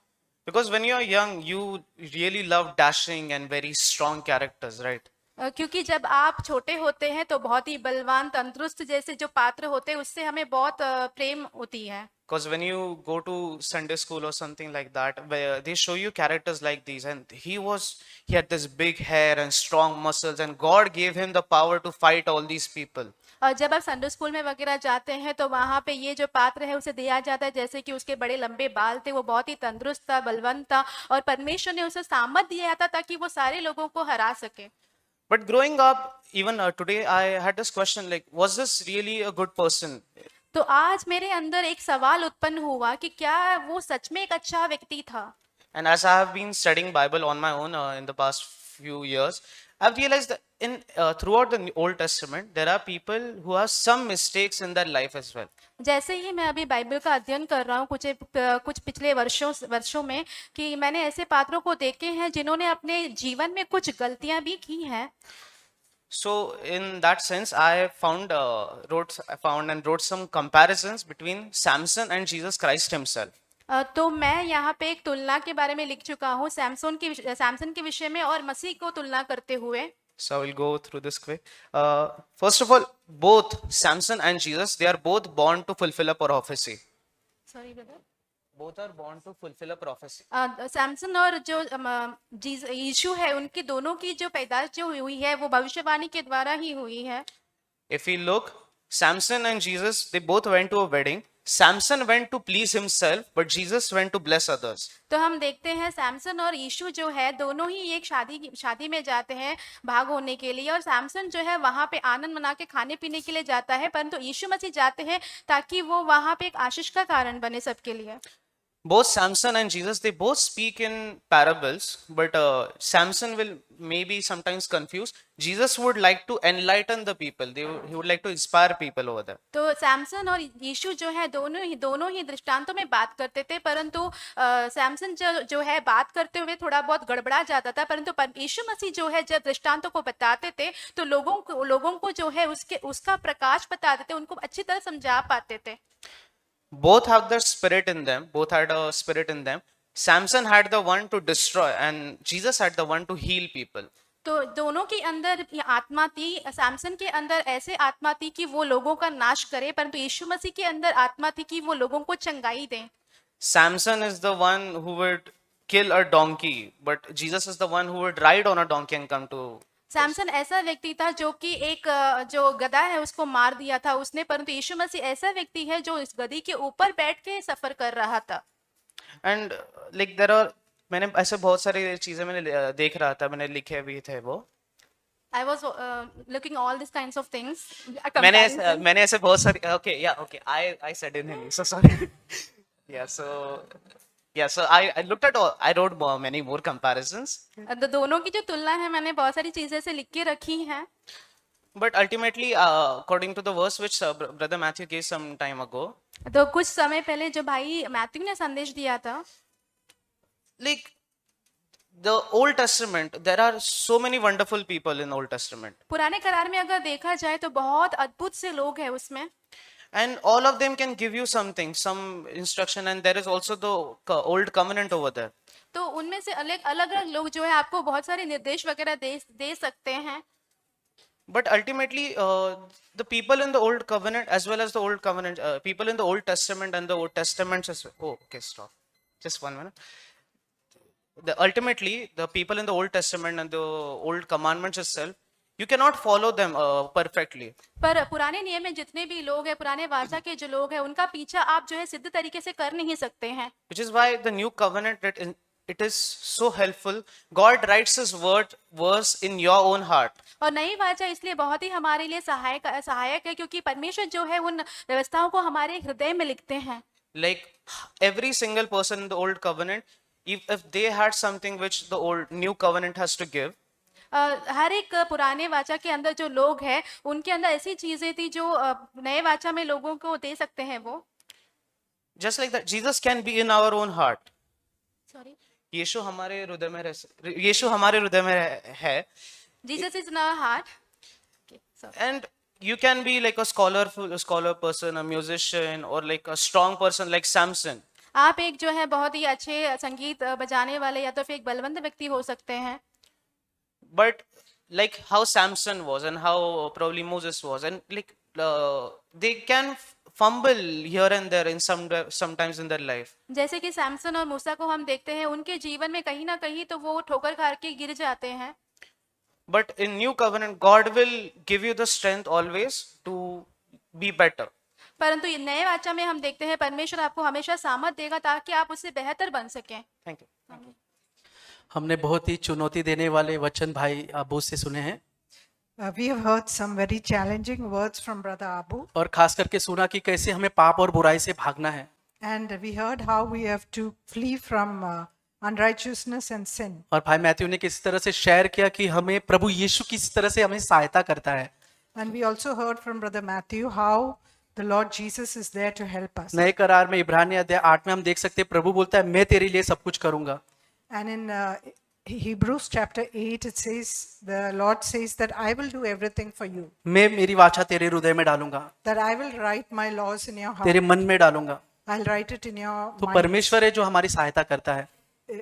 Because when you're young, you really love dashing and very strong characters, right? क्योंकि जब आप छोटे होते हैं तो बहुत ही बलवान तंदुरुस्त जैसे जो पात्र होते हैं उससे हमें बहुत प्रेम होती है। Because when you go to Sunday school or something like that, where they show you characters like these, and he had this big hair and strong muscles, and God gave him the power to fight all these people. और जब आप Sunday school में वगैरह जाते हैं तो वहाँ पे ये जो पात्र है उसे दिया जाता है जैसे कि उसके बड़े लंबे बाल थे, वो बहुत ही तंदुरुस्त था, बलवंत था और परमेश्वर ने उसे सामर्थ दिया था ताकि वो सारे लोगों को हरा सके। But growing up, even today, I had this question like, was this really a good person? तो आज मेरे अंदर एक सवाल उत्पन्न हुआ कि क्या वो सच में एक अच्छा व्यक्ति था। And as I have been studying Bible on my own in the past few years, I've realized that throughout the Old Testament, there are people who have some mistakes in their life as well. जैसे ही मैं अभी Bible का अध्ययन कर रहा हूँ कुछ पिछले वर्षों में कि मैंने ऐसे पात्रों को देखे हैं जिन्होंने अपने जीवन में कुछ गलतियां भी की हैं। So in that sense, I found and wrote some comparisons between Samson and Jesus Christ himself. तो मैं यहाँ पे एक तुलना के बारे में लिख चुका हूँ सैमसन के विषय में और मसीह को तुलना करते हुए। So I will go through this quick. First of all, both Samson and Jesus, they are both born to fulfill a prophecy. Sorry brother. Both are born to fulfill a prophecy. Samson और जो यीशु है उनकी दोनों की जो पैदाइश जो हुई है वो भविष्यवाणी के द्वारा ही हुई है। If we look, Samson and Jesus, they both went to a wedding. Samson went to please himself, but Jesus went to bless others. तो हम देखते हैं सैमसन और यीशु जो है दोनों ही एक शादी में जाते हैं भाग होने के लिए और सैमसन जो है वहां पे आनंद मना के खाने पीने के लिए जाता है, परंतु यीशु मसीह जाते हैं ताकि वो वहां पे एक आशीष का कारण बने सबके लिए। Both Samson and Jesus, they both speak in parables, but Samson will maybe sometimes confuse. Jesus would like to enlighten the people. He would like to inspire people over there. तो सैमसन और यीशु जो है दोनों ही दृष्टांतों में बात करते थे, परंतु सैमसन जो है बात करते हुए थोड़ा बहुत गड़बड़ा जाता था, परंतु यीशु मसीह जो है जब दृष्टांतों को बताते थे तो लोगों को जो है उसका प्रकाश बताते थे, उनको अच्छी तरह समझा पाते थे। Both have the spirit in them. Both had a spirit in them. Samson had the one to destroy, and Jesus had the one to heal people. तो दोनों के अंदर ये आत्मा थी, सैमसन के अंदर ऐसे आत्मा थी कि वो लोगों का नाश करे, परंतु यीशु मसीह के अंदर आत्मा थी कि वो लोगों को चंगाई दे। Samson is the one who would kill a donkey, but Jesus is the one who would ride on a donkey and come to. Samson ऐसा व्यक्ति था जो कि एक जो गधा है उसको मार दिया था उसने, परंतु यीशु मसीह ऐसा व्यक्ति है जो इस गधी के ऊपर बैठ के सफर कर रहा था। And like there are, मैंने ऐसे बहुत सारी चीजें मैंने देख रहा था, मैंने लिखे भी थे वो। I was looking all these kinds of things. मैंने ऐसे बहुत सारी, okay, I said in Hindi, so sorry. So I looked at all, I wrote many more comparisons. तो दोनों की जो तुलना है मैंने बहुत सारी चीजें से लिख के रखी हैं। But ultimately, according to the verse which Brother Matthew gave some time ago, तो कुछ समय पहले जो भाई मैथ्यू ने संदेश दिया था, like the Old Testament, there are so many wonderful people in Old Testament. पुराने करार में अगर देखा जाए तो बहुत अद्भुत से लोग हैं उसमें, And all of them can give you something, some instruction, and there is also the old covenant over there. तो उनमें से अलग लोग जो है आपको बहुत सारे निर्देश वगैरह दे सकते हैं। But ultimately, the people in the old covenant as well as the old covenant, people in the Old Testament and the Old Testaments as well. Oh, okay, stop. Just 1 minute. Ultimately, the people in the Old Testament and the old commandments itself, you cannot follow them perfectly. पर पुराने नियम में जितने भी लोग हैं, पुराने वाचा के जो लोग हैं, उनका पीछा आप जो है सिद्ध तरीके से कर नहीं सकते हैं। Which is why the new covenant it is so helpful. God writes His verse in your own heart. और नई वाचा इसलिए बहुत ही हमारे लिए सहायक है क्योंकि परमेश्वर जो है उन व्यवस्थाओं को हमारे हृदय में लिखते हैं. Like every single person in the old covenant, if they had something which the old new covenant has to give, हर एक पुराने वाचा के अंदर जो लोग हैं उनके अंदर ऐसी चीजें थी जो नए वाचा में लोगों को दे सकते हैं वो. just like that, Jesus can be in our own heart. Sorry. Yeshu हमारे हृदय में यीशु हमारे हृदय में है. Jesus is in our heart. And you can be like a scholar person, a musician, or like a strong person like Samson. आप एक जो है बहुत ही अच्छे संगीत बजाने वाले या तो फिर एक बलवंत व्यक्ति हो सकते हैं. But like how Samson was and how probably Moses was, and like they can fumble here and there in sometimes in their life. जैसे कि सैमसन और मूसा को हम देखते हैं उनके जीवन में कहीं ना कहीं तो वो ठोकर खा के गिर जाते हैं. But in new covenant, God will give you the strength always to be better. परंतु ये नए वाचा में हम देखते हैं परमेश्वर आपको हमेशा सामर्थ देगा ताकि आप उससे बेहतर बन सकें. Thank you. हमने बहुत ही चुनौती देने वाले वचन भाई आबू से सुने हैं. We have heard some very challenging words from Brother Abu, और खास करके सुना कि कैसे हमें पाप और बुराई से भागना है. and we heard how we have to flee from unrighteousness and sin. और भाई मैथ्यू ने किसी तरह से शेयर किया कि हमें प्रभु यीशु किस तरह से हमें सहायता करता है. And we also heard from Brother Matthew how the Lord Jesus is there to help us. नए करार में इब्रानी अध्याय 8 में हम देख सकते हैं प्रभु बोलता है मैं तेरे लिए सब कुछ करूंगा. And in Hebrews chapter 8 it says, the Lord says that I will do everything for you. मैं मेरी वाचा तेरे हृदय में डालूंगा, That I will write my laws in your heart. तेरे मन में डालूंगा. I'll write it in your तो mind. परमेश्वर है जो हमारी सहायता करता है.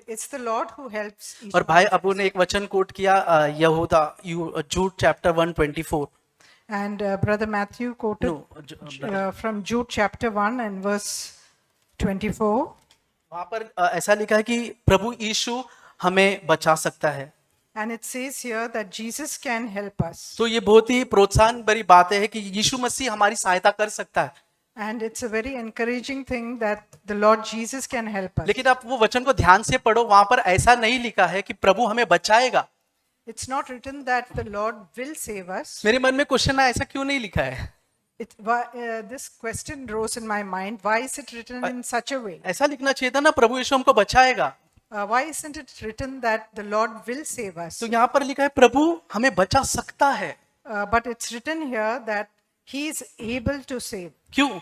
It's the Lord who helps each और one भाई of us. अबू ने एक वचन कोट किया यहूदा जूड chapter 1:24. And Brother Matthew quoted No, from Jude chapter 1 and verse 24. वहां पर ऐसा लिखा है कि प्रभु यीशु हमें बचा सकता है. And it says here that Jesus can help us. तो ये बहुत ही प्रोत्साहन भरी बात है कि यीशु मसीह हमारी सहायता कर सकता है. And it's a very encouraging thing that the Lord Jesus can help us. लेकिन आप वो वचन को ध्यान से पढ़ो, वहां पर ऐसा नहीं लिखा है कि प्रभु हमें बचाएगा. It's not written that the Lord will save us. मेरे मन में क्वेश्चन है ऐसा क्यों नहीं लिखा है. This question rose in my mind. Why is it written in such a way? ऐसा लिखना चाहिए था ना प्रभु यीशु हमको बचाएगा. Why isn't it written that the Lord will save us? तो यहाँ पर लिखा है प्रभु हमें बचा सकता है. But it's written here that He is able to save. क्यों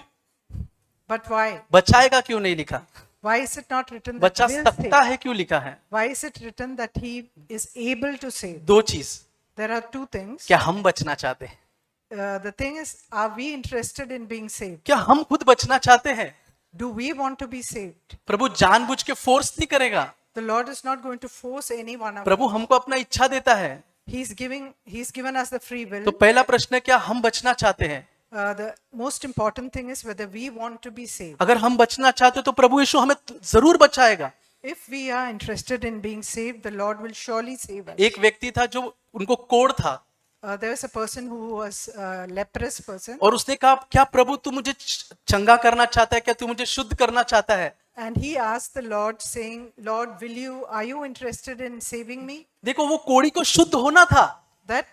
But why? बचाएगा क्यों नहीं लिखा. Why is it not written that बचा He will सकता save? है क्यों लिखा है. Why is it written that He is able to save? दो चीज. There are two things. क्या हम बचना चाहते हैं. The thing is, are we interested in being saved? क्या हम खुद बचना चाहते हैं. Do we want to be saved? प्रभु जानबूझ के फोर्स नहीं करेगा. The Lord is not going to force anyone of us. प्रभु हमको अपना इच्छा देता है. He's given us the free will. तो पहला प्रश्न है क्या हम बचना चाहते हैं. The most important thing is whether we want to be saved. अगर हम बचना चाहते तो प्रभु यीशु हमें जरूर बचाएगा. If we are interested in being saved, the Lord will surely save us. एक व्यक्ति था जो उनको कोढ़ था There was a person who was a leprous person, और उसने कहा क्या प्रभु तू मुझे चंगा करना चाहता है, क्या तू मुझे शुद्ध करना चाहता है. and he asked the Lord, saying, "Lord, are you interested in saving me?" देखो वो कोढ़ी को शुद्ध होना था. That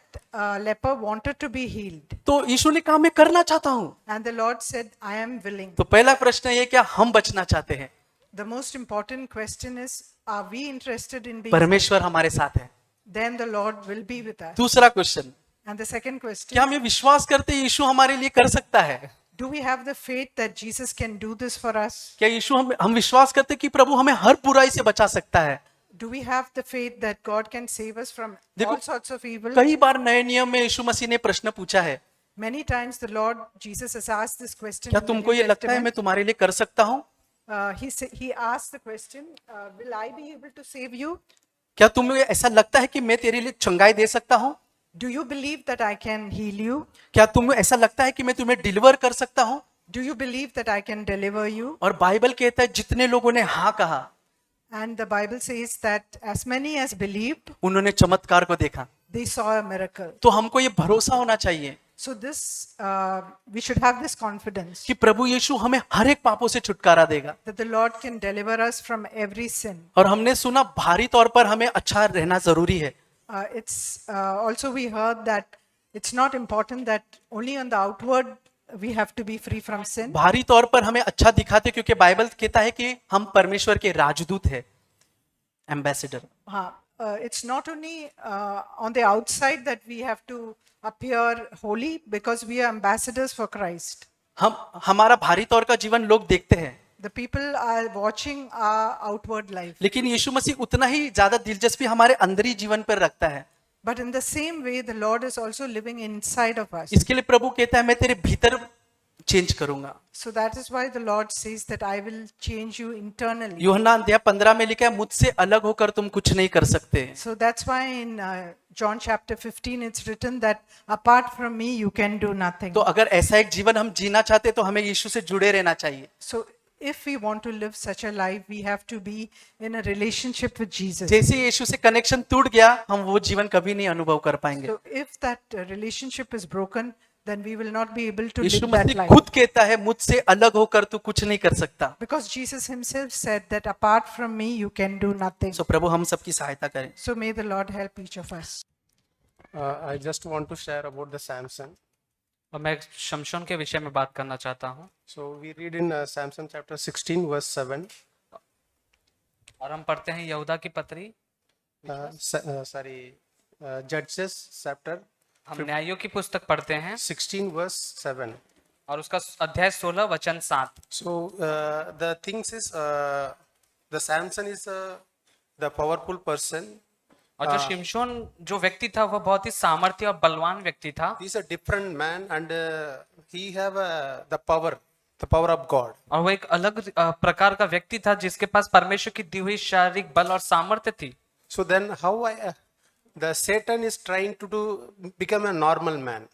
leper wanted to be healed, तो यीशु ने कहा मैं करना चाहता हूँ. and the Lord said, "I am willing." तो पहला प्रश्न ये क्या हम बचना चाहते हैं. The most important question is, are we interested in being? परमेश्वर हमारे साथ है. Then the Lord will be with us. दूसरा question, And the second question, क्या हमें विश्वास करते हैं यीशु हमारे लिए कर सकता है. do we have the faith that Jesus can do this for us? क्या यीशु हम विश्वास करते हैं कि प्रभु हमें हर बुराई से बचा सकता है. Do we have the faith that God can save us from देखो, all sorts of evil? कई बार नए नियम में यीशु मसीह ने प्रश्न पूछा है Many times the Lord Jesus has asked this question. क्या in the तुमको New ये लगता है मैं Testament. तुम्हारे लिए कर सकता हूँ. He asked the question, will I be able to save you? क्या तुम्हें ऐसा लगता है कि मैं तेरे लिए चंगाई दे सकता हूँ. Do you believe that I can heal you? क्या तुम्हें ऐसा लगता है कि मैं तुम्हें डिलीवर कर सकता हूँ. Do you believe that I can deliver you? और बाइबल कहता है जितने लोगों ने हाँ कहा And the Bible says that as many as believed, उन्होंने चमत्कार को देखा. they saw a miracle. तो हमको ये भरोसा होना चाहिए So this, we should have this confidence कि प्रभु यीशु हमें हर एक पापों से छुटकारा देगा। that the Lord can deliver us from every sin. और हमने सुना भारी तौर पर हमें अच्छा रहना जरूरी है। It's also we heard that it's not important that only on the outward we have to be free from sin. भारी तौर पर हमें अच्छा दिखाते क्योंकि बाइबल कहता है कि हम परमेश्वर के राजदूत हैं, ambassador. It's not only on the outside that we have to appear holy because we are ambassadors for Christ. हमारा भारी तौर का जीवन लोग देखते हैं, The people are watching our outward life. लेकिन यीशु मसीह उतना ही ज्यादा दिलचस्पी हमारे अंदरी जीवन पर रखता है। But in the same way, the Lord is also living inside of us. इसके लिए प्रभु कहता है मैं तेरे भीतर चेंज करूंगा। So that is why the Lord says that I will change you internally. यूहन्ना अध्याय 15 में लिखा है मुझसे अलग होकर तुम कुछ नहीं कर सकते। So that's why in John chapter 15 it's written that apart from me you can do nothing. तो अगर ऐसा एक जीवन हम जीना चाहते तो हमें यीशु से जुड़े रहना चाहिए। So if we want to live such a life, we have to be in a relationship with Jesus. जैसे ही यीशु से कनेक्शन टूट गया हम वो जीवन कभी नहीं अनुभव कर पाएंगे। So if that relationship is broken, then we will not be able to Yeshu live that Masih life. खुद कहता है मुझसे अलग होकर तू कुछ नहीं कर सकता। Because Jesus himself said that apart from me you can do nothing. सो प्रभु हम सबकी सहायता करें। So may the Lord help each of us. I just want to share about the Samson. और मैं शमशोन के विषय में बात करना चाहता हूँ। So we read in Samson chapter 16 verse 7. और हम पढ़ते हैं यहूदा की पत्री, Judges chapter हम न्यायों की पुस्तक पढ़ते हैं 16 verse 7. और उसका अध्याय 16 वचन 7। So the things is the Samson is the powerful person. और जो शिमशोन जो व्यक्ति था वह बहुत ही सामर्थ्य और बलवान व्यक्ति था। He is a different man and he have the power of God. और वो एक अलग प्रकार का व्यक्ति था जिसके पास परमेश्वर की दी हुई शारीरिक बल और सामर्थ्य थी। So then how the Satan is trying to become a normal man.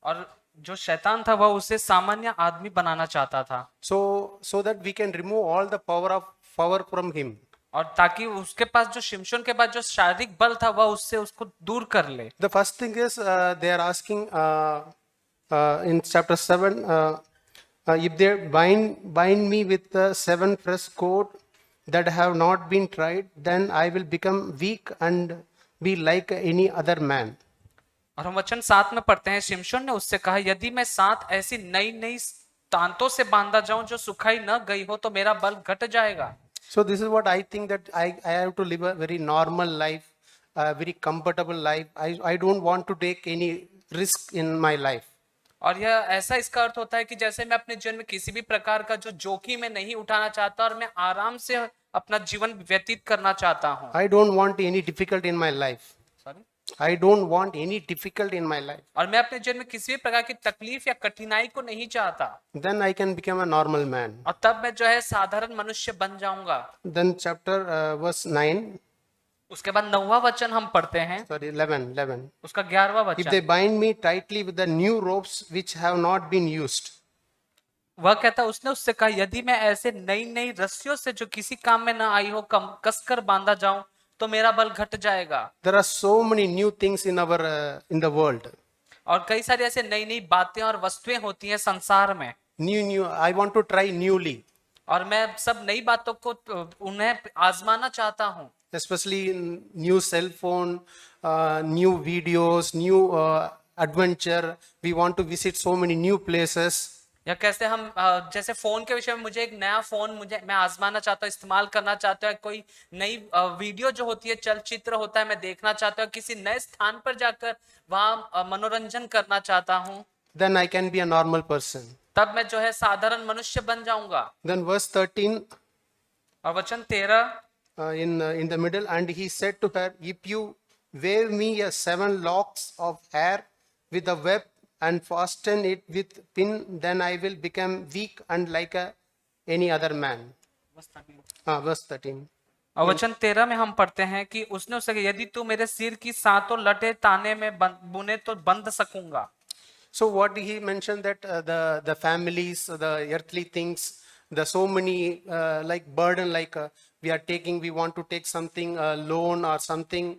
और जो शैतान था वह उसे सामान्य आदमी बनाना चाहता था। So that we can remove all the power from him. और ताकि उसके पास जो शिमशोन के पास जो शारीरिक बल था वह उससे उसको दूर कर ले। The first thing is they are asking in chapter 7 if they bind me with the 7 fresh coat that have not been tried, then I will become weak and be like any other man. और हम वचन 7 में पढ़ते हैं शिमशोन ने उससे कहा यदि मैं 7 ऐसी नई नई तांतों से बांधा जाऊं जो सुखाई न गई हो तो मेरा बल घट जाएगा। So this is what I think, that I have to live a very normal life, a very comfortable life. I don't want to take any risk in my life. और यह ऐसा इसका अर्थ होता है कि जैसे मैं अपने जीवन में किसी भी प्रकार का जो जोखिम में नहीं उठाना चाहता और मैं आराम से अपना जीवन व्यतीत करना चाहता हूँ। I don't want any difficult in my life. I don't want any difficult in my life. और मैं अपने जीवन में किसी भी प्रकार की तकलीफ या कठिनाई को नहीं चाहता। Then I can become a normal man. और तब मैं जो है साधारण मनुष्य बन जाऊंगा। Then chapter verse 9. उसके बाद 9वां वचन हम पढ़ते हैं। Sorry, 11. उसका 11वां वचन। If they bind me tightly with the new ropes which have not been used. वह कहता उसने उससे कहा यदि मैं ऐसे नई नई रस्सियों से जो किसी काम में ना आई हो कसकर बांधा जाऊं तो मेरा बल घट जाएगा। There are so many new things in the world. और कई सारी ऐसे नई नई बातें और वस्तुएं होती हैं संसार में। New. I want to try newly. और मैं सब नई बातों को उन्हें आजमाना चाहता हूँ। Especially new cell phone, new videos, new adventure. We want to visit so many new places. या कैसे हम जैसे फोन के विषय में मुझे एक नया फोन मैं आजमाना चाहता हूँ, इस्तेमाल करना चाहता हूँ, कोई नई वीडियो जो होती है चलचित्र होता है मैं देखना चाहता हूँ, किसी नए स्थान पर जाकर वहां मनोरंजन करना चाहता हूँ। Then I can be a normal person. तब मैं जो है साधारण मनुष्य बन जाऊंगा। Then verse 13. और वचन 13 in the middle, and he said to her, if you wave me 7 locks of hair with a web and fasten it with pin, then I will become weak and like any other man. Verse 13. और वचन 13 में हम पढ़ते हैं कि उसने उससे कहा यदि तू मेरे सिर की 7 लटे ताने में बुने तो बंध सकूंगा। So what he mentioned that the families, the earthly things, the so many like burden, like we want to take something loan or something.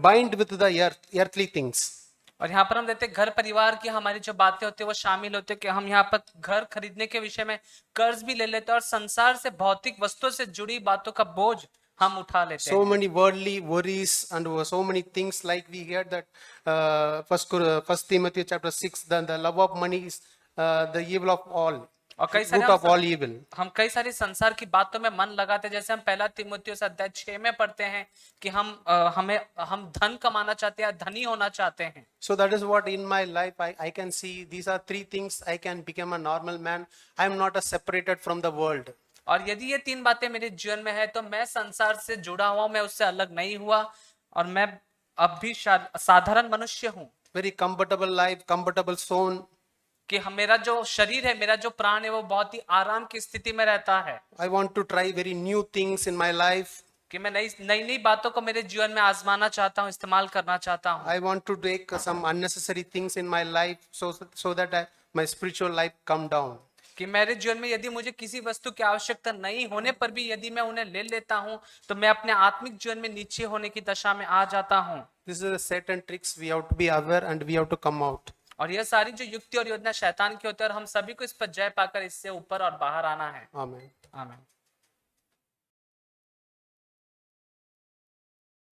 bind with the earthly things. और यहाँ पर हम देखते हैं घर परिवार की हमारी जो बातें होती है वो शामिल होते हैं कि हम यहाँ पर घर खरीदने के विषय में कर्ज भी ले लेते हैं और संसार से भौतिक वस्तुओं से जुड़ी बातों का बोझ हम उठा लेते So हैं। many worldly worries and so many things, like we heard that First Timothy chapter 6, the love of money is the evil of all, और कई सारे root of all evil. हम कई सारी संसार की बातों में मन लगाते हैं, जैसे हम पहला तीमुथियुस अध्याय 6 में पढ़ते हैं कि हम धन कमाना चाहते हैं, धनी होना चाहते हैं। So that is what in my life I can see. These are three things I can become a normal man. I am not separated from the world. और यदि ये तीन बातें मेरे जीवन में है तो मैं संसार से जुड़ा हुआ, मैं उससे अलग नहीं हुआ और मैं अब भी साधारण मनुष्य हूँ। Very comfortable life, comfortable zone. कि मेरा जो शरीर है, मेरा जो प्राण है, वो बहुत ही आराम की स्थिति में रहता है। I want to try very new things in my life. कि मैं नई बातों को मेरे जीवन में आजमाना चाहता हूँ, इस्तेमाल करना चाहता हूँ। I want to take some unnecessary things in my life so that my spiritual life come down. कि मेरे जीवन में यदि मुझे किसी वस्तु की आवश्यकता नहीं होने पर भी यदि मैं उन्हें ले लेता हूँ तो मैं अपने आत्मिक जीवन में नीचे होने की दशा में आ जाता हूँ। This is the Satan tricks. We have to be aware and we have to come out. और यह सारी जो युक्ति और योजना शैतान की होती है और हम सभी को इस पर जय पाकर इससे ऊपर और बाहर आना है। Amen. आमीन।